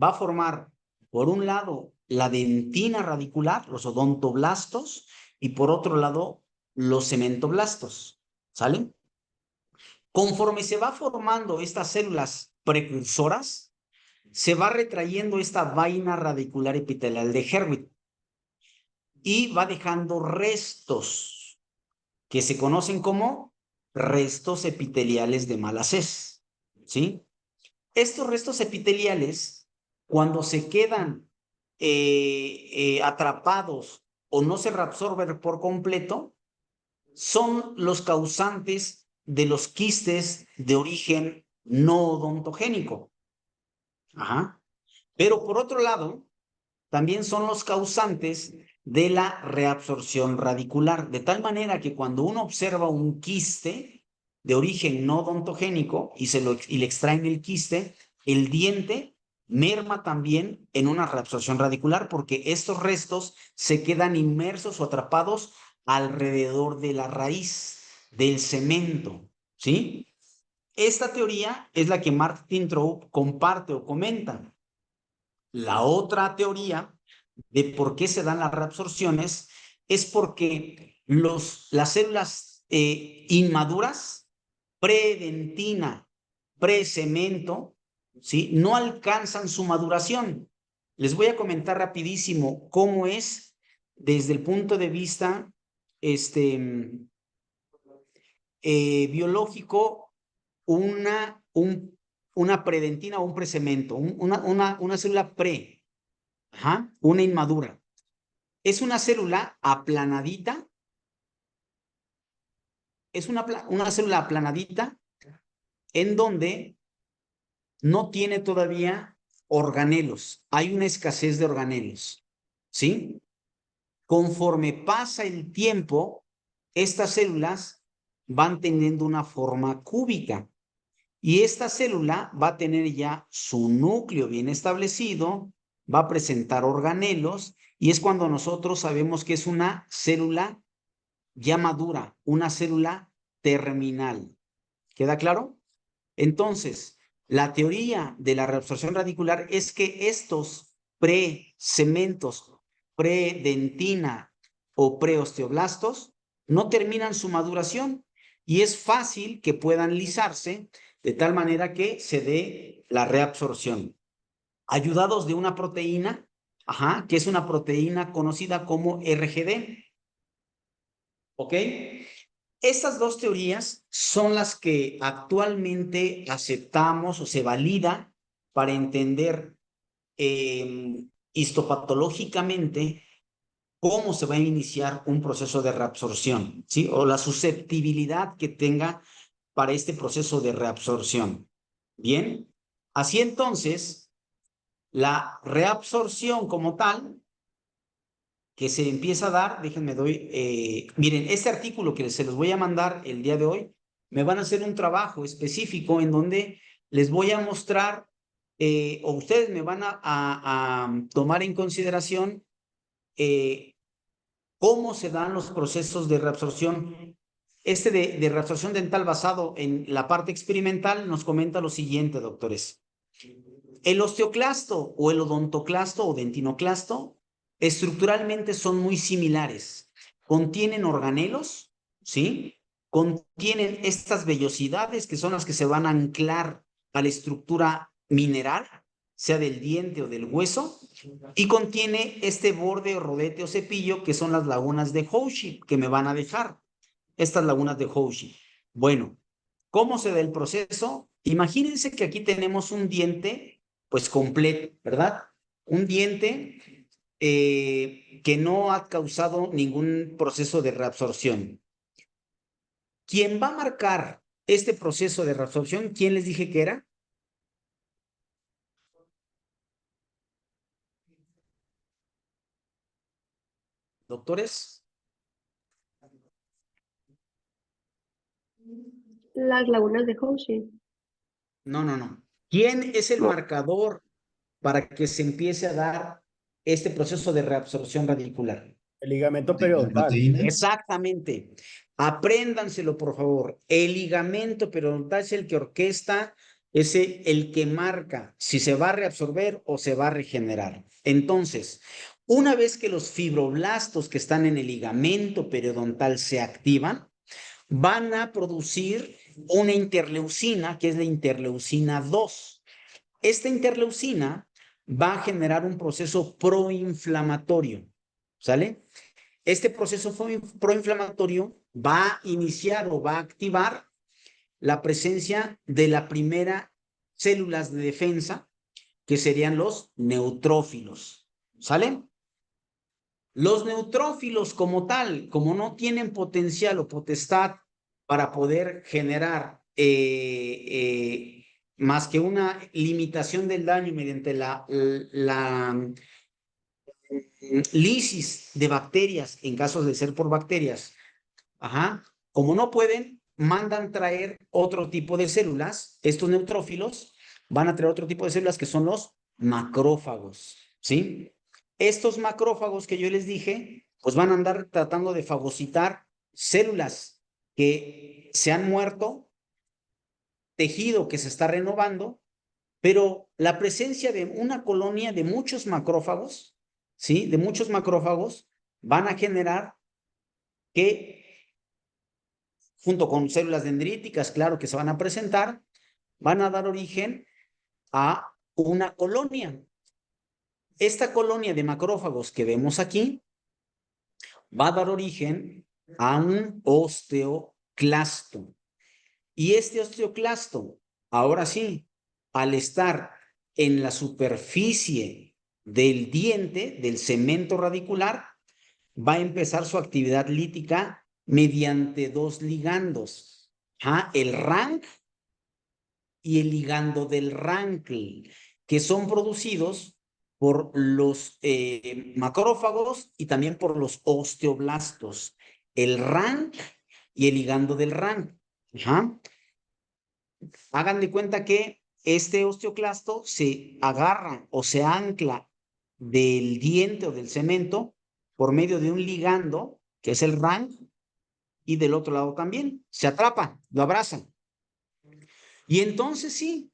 va a formar, por un lado, la dentina radicular, los odontoblastos, y por otro lado, los cementoblastos. ¿Sale? Conforme se va formando estas células precursoras, se va retrayendo esta vaina radicular epitelial de Herwig y va dejando restos que se conocen como restos epiteliales de Malassez. ¿Sí? Estos restos epiteliales, cuando se quedan atrapados o no se reabsorben por completo, son los causantes de los quistes de origen no odontogénico. Ajá. Pero por otro lado, también son los causantes de la reabsorción radicular, de tal manera que cuando uno observa un quiste de origen no odontogénico y le extraen el quiste, el diente merma también en una reabsorción radicular porque estos restos se quedan inmersos o atrapados alrededor de la raíz del cemento, ¿sí? Esta teoría es la que Martin Trope comparte o comenta. La otra teoría de por qué se dan las reabsorciones es porque las células inmaduras, predentina, precemento, ¿sí? No alcanzan su maduración. Les voy a comentar rapidísimo cómo es desde el punto de vista biológico una predentina o un precemento, una célula pre, una inmadura. Es una célula aplanadita, es una célula aplanadita en donde no tiene todavía organelos, hay una escasez de organelos, ¿sí? Conforme pasa el tiempo, estas células van teniendo una forma cúbica Y esta célula va a tener ya su núcleo bien establecido, va a presentar organelos, y es cuando nosotros sabemos que es una célula ya madura, una célula terminal. ¿Queda claro? Entonces, la teoría de la reabsorción radicular es que estos pre-cementos, pre-dentina o pre-osteoblastos no terminan su maduración y es fácil que puedan lisarse de tal manera que se dé la reabsorción. Ayudados de una proteína, que es una proteína conocida como RGD. ¿Ok? Estas dos teorías son las que actualmente aceptamos o se valida para entender histopatológicamente cómo se va a iniciar un proceso de reabsorción, ¿sí? O la susceptibilidad que tenga para este proceso de reabsorción. Bien, así entonces, la reabsorción como tal que se empieza a dar, déjenme doy, miren, este artículo que se los voy a mandar el día de hoy, me van a hacer un trabajo específico en donde les voy a mostrar, o ustedes me van a tomar en consideración cómo se dan los procesos de reabsorción. Este de reabsorción dental basado en la parte experimental nos comenta lo siguiente, doctores. El osteoclasto o el odontoclasto o dentinoclasto estructuralmente son muy similares. Contienen organelos, ¿sí? Contienen estas vellosidades que son las que se van a anclar a la estructura mineral, sea del diente o del hueso, y contiene este borde o rodete o cepillo que son las lagunas de Hoshi que me van a dejar. Estas lagunas de Hoshi. Bueno, ¿cómo se da el proceso? Imagínense que aquí tenemos un diente, pues completo, ¿verdad? Un diente que no ha causado ningún proceso de reabsorción. ¿Quién va a marcar este proceso de reabsorción? ¿Quién les dije que era? Doctores. Las lagunas de Hoshi. No. ¿Quién es el Lo- marcador para que se empiece a dar este proceso de reabsorción radicular? El ligamento ¿La periodontal. proteína? Exactamente. Apréndanselo, por favor. El ligamento periodontal es el que orquesta, es el que marca si se va a reabsorber o se va a regenerar. Entonces, una vez que los fibroblastos que están en el ligamento periodontal se activan, van a producir una interleucina, que es la interleucina 2. Esta interleucina va a generar un proceso proinflamatorio, ¿sale? Este proceso proinflamatorio va a iniciar o va a activar la presencia de la primera células de defensa, que serían los neutrófilos, ¿sale? Los neutrófilos como tal, como no tienen potencial o potestad para poder generar más que una limitación del daño mediante la lisis de bacterias, en casos de ser por bacterias, como no pueden, mandan traer otro tipo de células. Estos neutrófilos van a traer otro tipo de células que son los macrófagos, ¿sí? Estos macrófagos que yo les dije, pues van a andar tratando de fagocitar células que se han muerto, tejido que se está renovando, pero la presencia de una colonia de muchos macrófagos, ¿sí? De muchos macrófagos, van a generar que, junto con células dendríticas, claro, que se van a presentar, van a dar origen a una colonia. Esta colonia de macrófagos que vemos aquí va a dar origen a un osteoclasto. Y este osteoclasto, ahora sí, al estar en la superficie del diente, del cemento radicular, va a empezar su actividad lítica mediante dos ligandos, el RANK y el ligando del RANKL, que son producidos por los macrófagos y también por los osteoblastos. El RANK y el ligando del RANK. Hagan de cuenta que este osteoclasto se agarra o se ancla del diente o del cemento por medio de un ligando, que es el RANG, y del otro lado también. Se atrapa, lo abraza. Y entonces sí,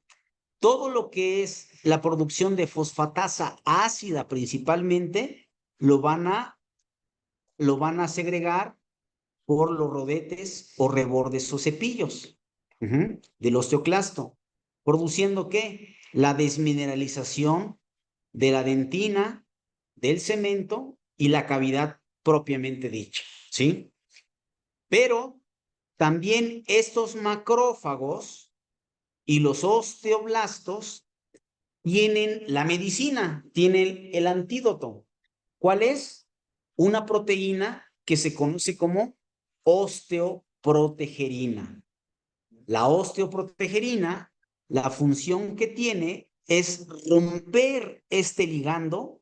todo lo que es la producción de fosfatasa ácida principalmente, lo van a segregar por los rodetes o rebordes o cepillos del osteoclasto, produciendo ¿qué? La desmineralización de la dentina, del cemento y la cavidad propiamente dicha, ¿sí? Pero también estos macrófagos y los osteoblastos tienen la medicina, tienen el antídoto. ¿Cuál es? Una proteína que se conoce como osteoprotegerina. La osteoprotegerina, la función que tiene es romper este ligando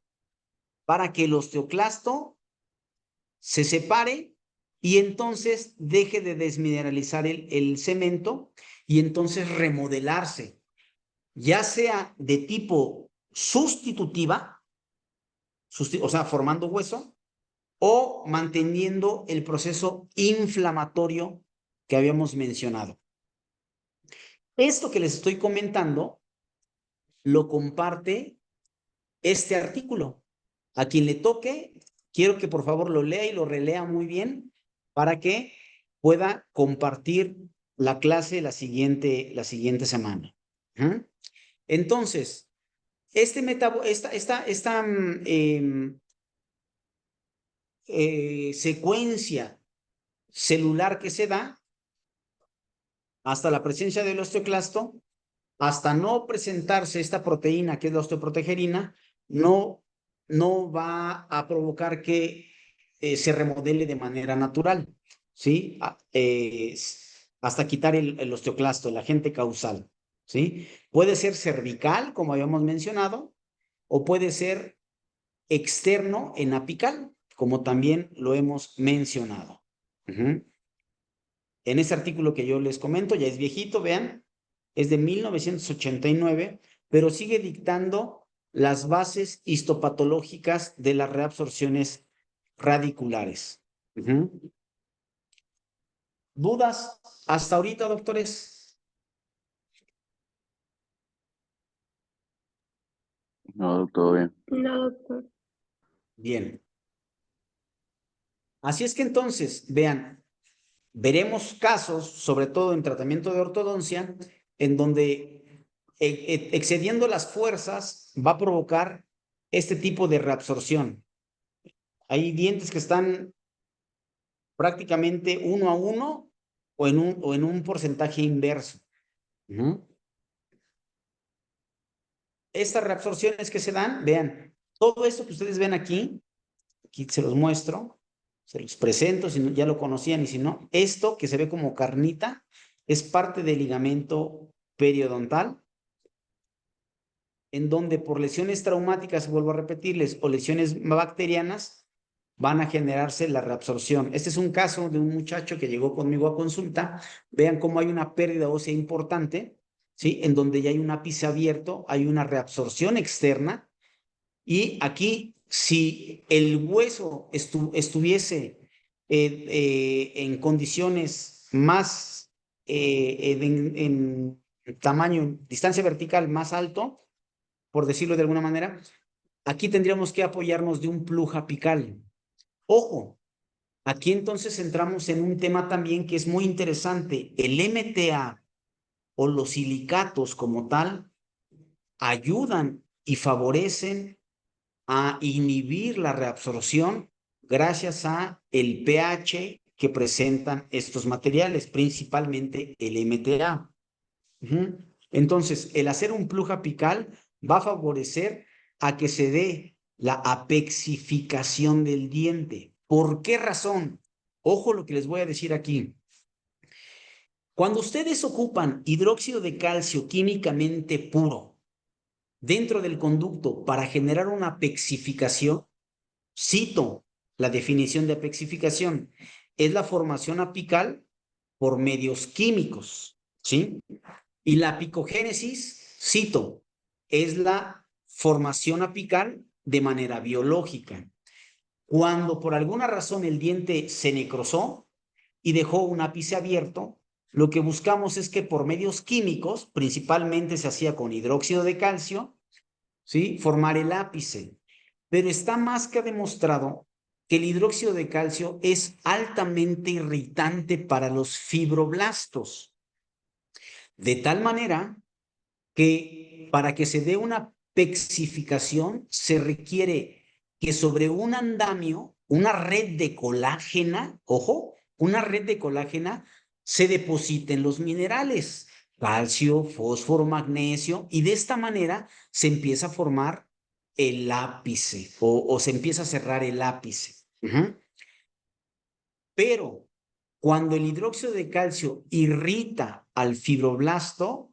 para que el osteoclasto se separe y entonces deje de desmineralizar el cemento y entonces remodelarse, ya sea de tipo sustitutiva, o sea, formando hueso, o manteniendo el proceso inflamatorio que habíamos mencionado. Esto que les estoy comentando lo comparte este artículo. A quien le toque, quiero que por favor lo lea y lo relea muy bien para que pueda compartir la clase la siguiente semana. Entonces, esta secuencia celular que se da hasta la presencia del osteoclasto, hasta no presentarse esta proteína que es la osteoprotegerina, no va a provocar que se remodele de manera natural, ¿sí? Hasta quitar el osteoclasto, el agente causal, ¿sí? Puede ser cervical, como habíamos mencionado, o puede ser externo en apical, como también lo hemos mencionado. En ese artículo que yo les comento, ya es viejito, vean, es de 1989, pero sigue dictando las bases histopatológicas de las reabsorciones radiculares. ¿Dudas hasta ahorita, doctores? No, todo bien. No, doctor. Bien. Así es que entonces, vean, veremos casos, sobre todo en tratamiento de ortodoncia, en donde excediendo las fuerzas va a provocar este tipo de reabsorción. Hay dientes que están prácticamente 1 a 1 o en un porcentaje inverso. Estas reabsorciones que se dan, vean, todo esto que ustedes ven aquí se los muestro, se los presento, si no, ya lo conocían y si no, esto que se ve como carnita es parte del ligamento periodontal, en donde por lesiones traumáticas, vuelvo a repetirles, o lesiones bacterianas, van a generarse la reabsorción. Este es un caso de un muchacho que llegó conmigo a consulta. Vean cómo hay una pérdida ósea importante, ¿sí? En donde ya hay un ápice abierto, hay una reabsorción externa. Y aquí, si el hueso estuviese en condiciones más, en tamaño, distancia vertical más alto, por decirlo de alguna manera, aquí tendríamos que apoyarnos de un plug apical. Ojo, aquí entonces entramos en un tema también que es muy interesante. El MTA o los silicatos como tal ayudan y favorecen a inhibir la reabsorción gracias a el pH que presentan estos materiales, principalmente el MTA. Entonces, el hacer un plug apical va a favorecer a que se dé la apexificación del diente. ¿Por qué razón? Ojo lo que les voy a decir aquí. Cuando ustedes ocupan hidróxido de calcio químicamente puro dentro del conducto para generar una apexificación, cito la definición de apexificación, es la formación apical por medios químicos, ¿sí? Y la apicogénesis, cito, es la formación apical de manera biológica. Cuando por alguna razón el diente se necrosó y dejó un ápice abierto, lo que buscamos es que por medios químicos, principalmente se hacía con hidróxido de calcio, ¿sí? Formar el ápice. Pero está más que demostrado que el hidróxido de calcio es altamente irritante para los fibroblastos, de tal manera que para que se dé una pexificación se requiere que sobre un andamio, una red de colágena, ojo, una red de colágena, se depositen los minerales, calcio, fósforo, magnesio, y de esta manera se empieza a formar el ápice o se empieza a cerrar el ápice. Pero cuando el hidróxido de calcio irrita al fibroblasto,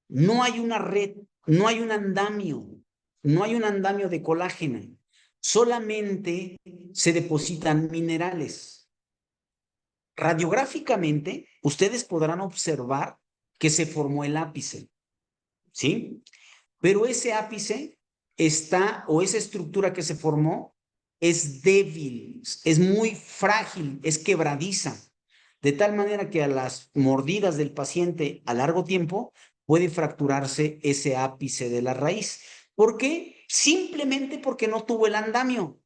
no hay una red, no hay un andamio, no hay un andamio de colágeno, solamente se depositan minerales. Radiográficamente, ustedes podrán observar que se formó el ápice, ¿sí? Pero ese ápice está, o esa estructura que se formó, es débil, es muy frágil, es quebradiza, de tal manera que a las mordidas del paciente a largo tiempo puede fracturarse ese ápice de la raíz. ¿Por qué? Simplemente porque no tuvo el andamio.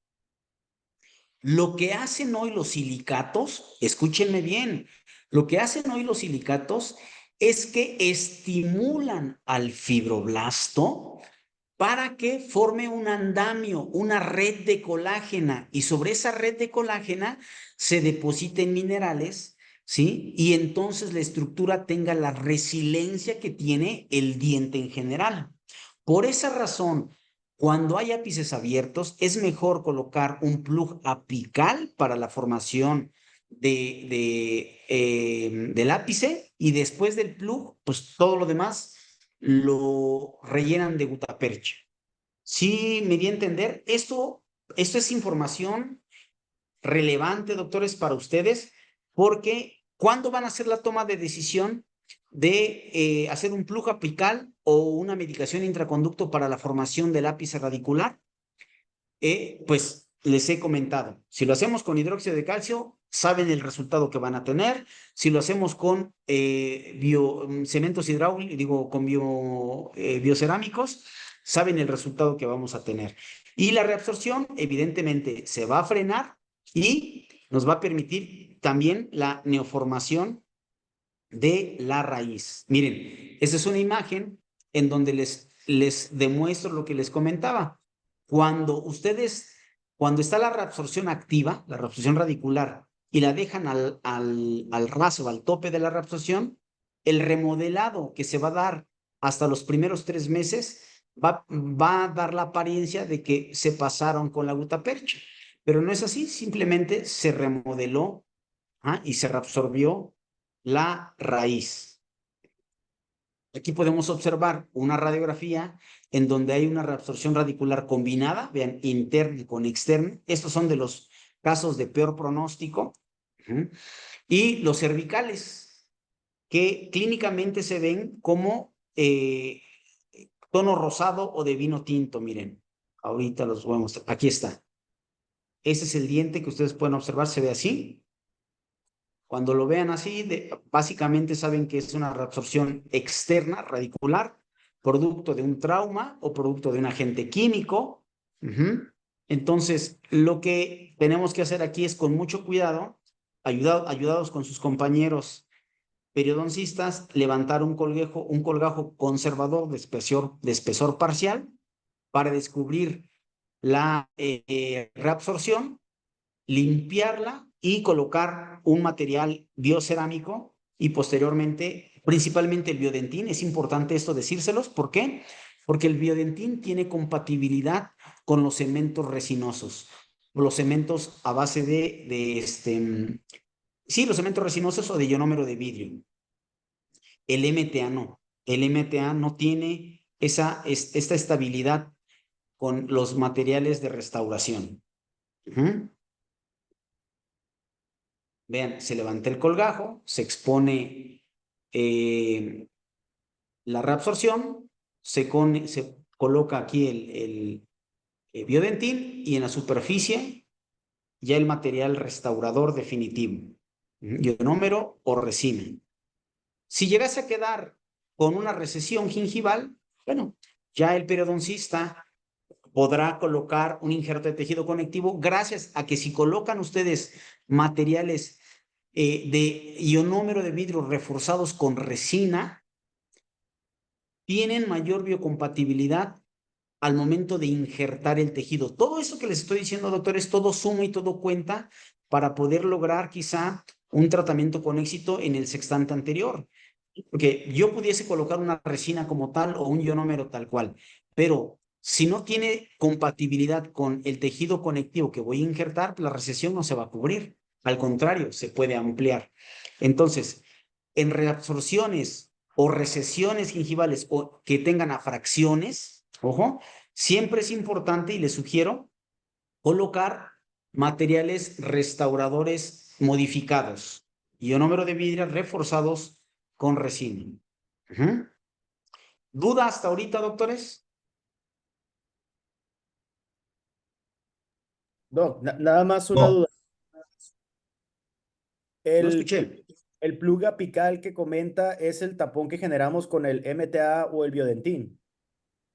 Lo que hacen hoy los silicatos, escúchenme bien, lo que hacen hoy los silicatos es que estimulan al fibroblasto para que forme un andamio, una red de colágena, y sobre esa red de colágena se depositen minerales, ¿sí? Y entonces la estructura tenga la resiliencia que tiene el diente en general. Por esa razón, cuando hay ápices abiertos, es mejor colocar un plug apical para la formación del ápice, y después del plug, pues todo lo demás lo rellenan de gutapercha. Sí, me di a entender. Esto es información relevante, doctores, para ustedes, porque ¿cuándo van a hacer la toma de decisión de hacer un plug apical o una medicación intraconducto para la formación del ápice radicular? Pues les he comentado, si lo hacemos con hidróxido de calcio, saben el resultado que van a tener. Si lo hacemos con cementos hidráulicos, digo, con biocerámicos, saben el resultado que vamos a tener. Y la reabsorción, evidentemente, se va a frenar y nos va a permitir también la neoformación de la raíz. Miren, esta es una imagen en donde les demuestro lo que les comentaba. Cuando está la reabsorción activa, la reabsorción radicular, y la dejan al raso, al tope de la reabsorción, el remodelado que se va a dar hasta los primeros 3 meses va a dar la apariencia de que se pasaron con la gutapercha. Pero no es así, simplemente se remodeló y se reabsorbió la raíz. Aquí podemos observar una radiografía en donde hay una reabsorción radicular combinada, vean, interna con externa. Estos son de los casos de peor pronóstico. Y los cervicales, que clínicamente se ven como tono rosado o de vino tinto. Miren, ahorita los voy a mostrar. Aquí está. Ese es el diente que ustedes pueden observar, se ve así. Cuando lo vean así, básicamente saben que es una reabsorción externa, radicular, producto de un trauma o producto de un agente químico. Entonces, lo que tenemos que hacer aquí es con mucho cuidado, ayudados con sus compañeros periodoncistas, levantar un colgajo conservador de espesor parcial para descubrir la reabsorción, limpiarla y colocar un material biocerámico, y posteriormente, principalmente el biodentín. Es importante esto decírselos. ¿Por qué? Porque el biodentín tiene compatibilidad con los cementos resinosos, los cementos a base sí, los cementos resinosos o de ionómero de vidrio. El MTA no. El MTA no tiene esta estabilidad con los materiales de restauración. Vean, se levanta el colgajo, se expone la reabsorción, se coloca aquí el Biodentín y en la superficie ya el material restaurador definitivo, ionómero o resina. Si llegase a quedar con una recesión gingival, bueno, ya el periodoncista podrá colocar un injerto de tejido conectivo gracias a que si colocan ustedes materiales de ionómero de vidrio reforzados con resina, tienen mayor biocompatibilidad al momento de injertar el tejido. Todo eso que les estoy diciendo, doctores, todo suma y todo cuenta para poder lograr quizá un tratamiento con éxito en el sextante anterior. Porque yo pudiese colocar una resina como tal o un ionómero tal cual, pero si no tiene compatibilidad con el tejido conectivo que voy a injertar, la recesión no se va a cubrir. Al contrario, se puede ampliar. Entonces, en reabsorciones o recesiones gingivales o que tengan afracciones, ojo, siempre es importante y les sugiero colocar materiales restauradores modificados, ionómero de vidrio reforzados con resina. ¿Duda hasta ahorita, doctores? Doc, nada más una No, duda. No El, escuché. el plug apical que comenta es el tapón que generamos con el MTA o el Biodentín.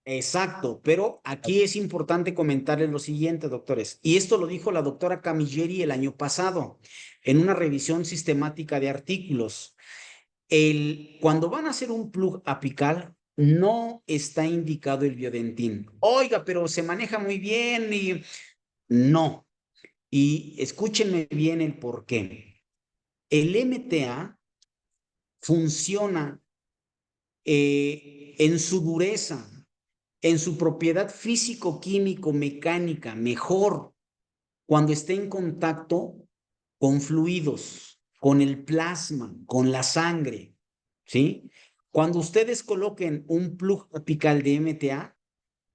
Exacto, pero aquí es importante comentarles lo siguiente, doctores, y esto lo dijo la doctora Camilleri el año pasado en una revisión sistemática de artículos. Cuando van a hacer un plug apical, no está indicado el Biodentín. Oiga, pero se maneja muy bien y no. Y escúchenme bien el por qué. El MTA funciona en su dureza, en su propiedad físico-químico-mecánica mejor cuando esté en contacto con fluidos, con el plasma, con la sangre, ¿sí? Cuando ustedes coloquen un plug apical de MTA,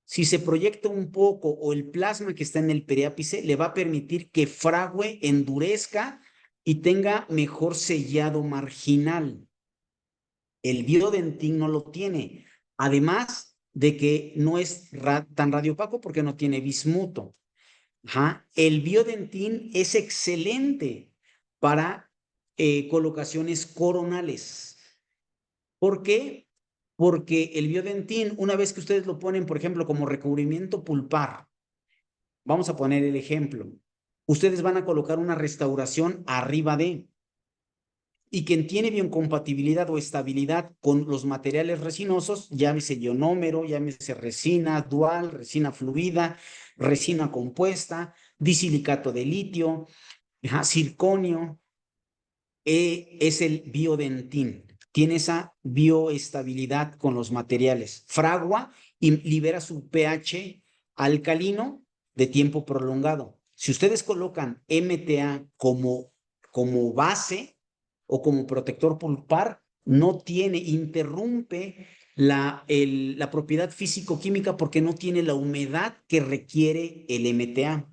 si se proyecta un poco o el plasma que está en el periápice, le va a permitir que fragüe, endurezca y tenga mejor sellado marginal. El Biodentín no lo tiene. Además de que no es tan radiopaco porque no tiene bismuto. El Biodentín es excelente para colocaciones coronales. ¿Por qué? Porque el Biodentín, una vez que ustedes lo ponen, por ejemplo, como recubrimiento pulpar, vamos a poner el ejemplo, ustedes van a colocar una restauración arriba de, y quien tiene biocompatibilidad o estabilidad con los materiales resinosos, llámese ionómero, llámese resina dual, resina fluida, resina compuesta, disilicato de litio, circonio, es el Biodentín. Tiene esa bioestabilidad con los materiales. Fragua y libera su pH alcalino de tiempo prolongado. Si ustedes colocan MTA como base o como protector pulpar, no tiene, interrumpe la propiedad físico-química porque no tiene la humedad que requiere el MTA.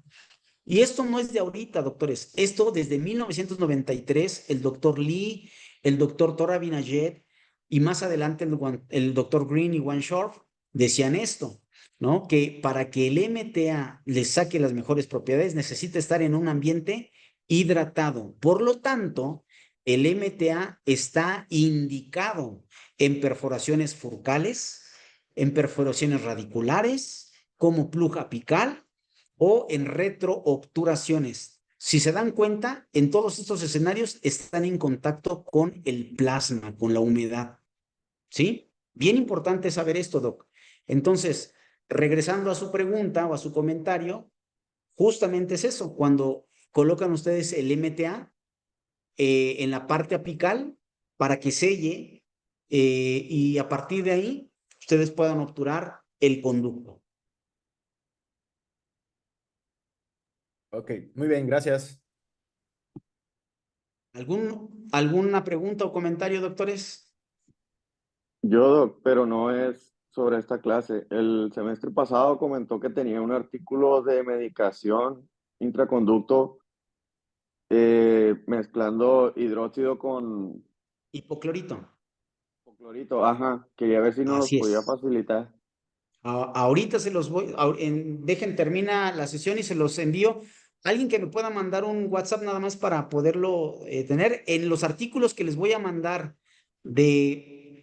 Y esto no es de ahorita, doctores. Esto desde 1993, el doctor Lee, el doctor Tora Binayet y más adelante el doctor Green y Juan Shorf decían esto, ¿no? Que para que el MTA le saque las mejores propiedades necesita estar en un ambiente hidratado. Por lo tanto, el MTA está indicado en perforaciones furcales, en perforaciones radiculares, como plug apical o en retroobturaciones. Si se dan cuenta, en todos estos escenarios están en contacto con el plasma, con la humedad. ¿Sí? Bien importante saber esto, Doc. Entonces, regresando a su pregunta o a su comentario, justamente es eso, cuando colocan ustedes el MTA en la parte apical para que selle y a partir de ahí ustedes puedan obturar el conducto. Ok, muy bien, gracias. ¿Alguna pregunta o comentario, doctores? Yo, Doc, pero no es sobre esta clase. El semestre pasado comentó que tenía un artículo de medicación intraconducto mezclando hidróxido con Hipoclorito. Florito, ajá, quería ver si nos los Así podía es. facilitar. Ahorita se los voy, dejen, termina la sesión y se los envío. Alguien que me pueda mandar un WhatsApp nada más para poderlo tener. En los artículos que les voy a mandar voy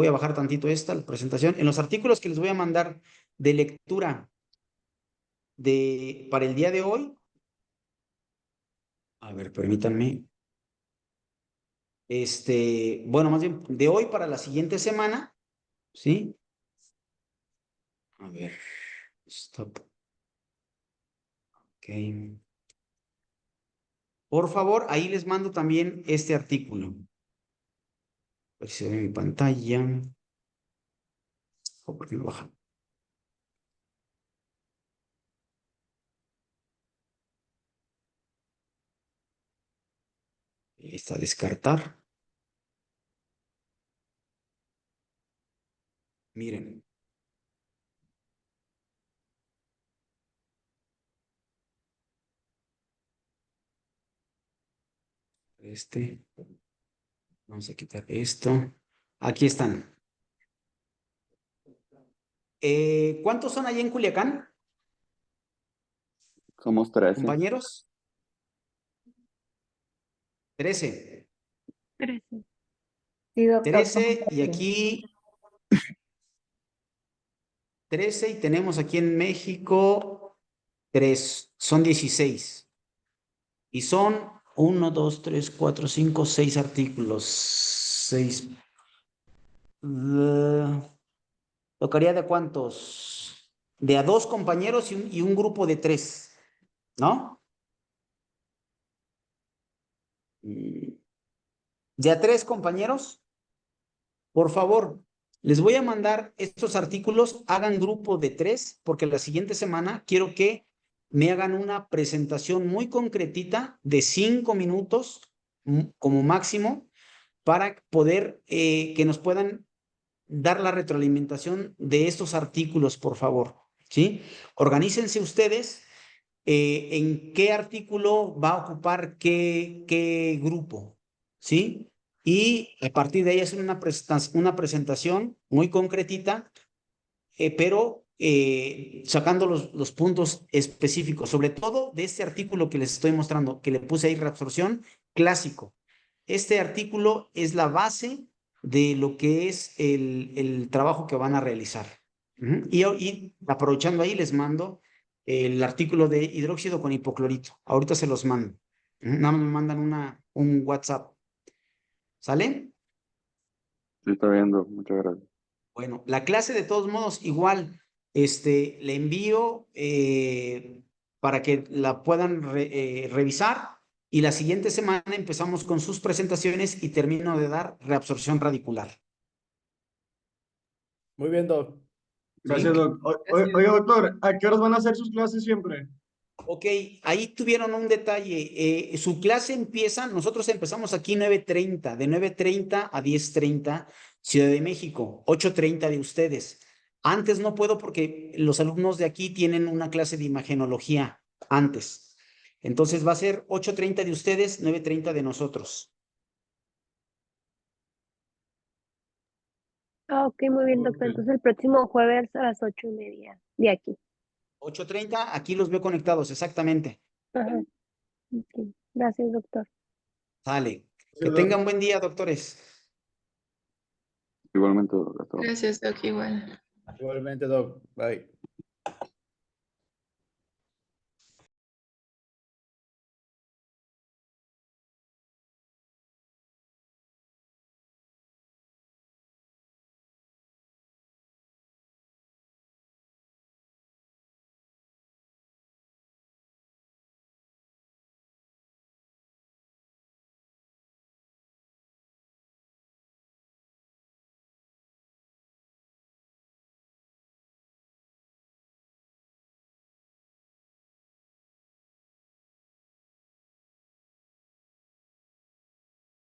a bajar tantito la presentación. En los artículos que les voy a mandar de lectura para el día de hoy, a ver, permítanme. Bueno, más bien de hoy para la siguiente semana, ¿sí? A ver, stop. Ok. Por favor, ahí les mando también este artículo. A ver si se ve mi pantalla. ¿O por qué no baja? Ahí está, descartar. Miren. Vamos a quitar esto. Aquí están. ¿Cuántos son allí en Culiacán, Somos 13. compañeros? 13. 13. Sí, doctor. 13 y aquí 13 y tenemos aquí en México 3, son 16. Y son 1, 2, 3, 4, 5, 6 artículos. 6. ¿Tocaría de cuántos? De a 2 compañeros y un grupo de 3, ¿no? De a 3 compañeros, por favor, les voy a mandar estos artículos, hagan grupo de 3, porque la siguiente semana quiero que me hagan una presentación muy concretita de 5 minutos como máximo para poder que nos puedan dar la retroalimentación de estos artículos, por favor, ¿sí? Organícense ustedes en qué artículo va a ocupar qué grupo, ¿sí? Y a partir de ahí hacer una presentación muy concretita, pero sacando los puntos específicos, sobre todo de este artículo que les estoy mostrando, que le puse ahí reabsorción clásico. Este artículo es la base de lo que es el trabajo que van a realizar. Y aprovechando ahí, les mando el artículo de hidróxido con hipoclorito. Ahorita se los mando. Nada más me mandan un WhatsApp. ¿Sale? Sí, está viendo, muchas gracias. Bueno, la clase de todos modos, igual, le envío para que la puedan revisar y la siguiente semana empezamos con sus presentaciones y termino de dar reabsorción radicular. Muy bien, Doc. Gracias, doc. Oiga, doctor, ¿a qué horas van a hacer sus clases siempre? Ok, ahí tuvieron un detalle. Su clase empieza, nosotros empezamos aquí 9:30, de 9:30 a 10:30, Ciudad de México, 8:30 de ustedes. Antes no puedo porque los alumnos de aquí tienen una clase de imagenología antes. Entonces va a ser 8:30 de ustedes, 9:30 de nosotros. Ah, ok, muy bien, doctor. Ok. Entonces el próximo jueves a las 8:30 de aquí. 8:30, aquí los veo conectados, exactamente. Ajá. Ok. Gracias, doctor. Sale. Que Gracias, doc. tengan buen día, doctores. Igualmente, hasta luego. Gracias, Doc, igual. Igualmente, Doc. Bye.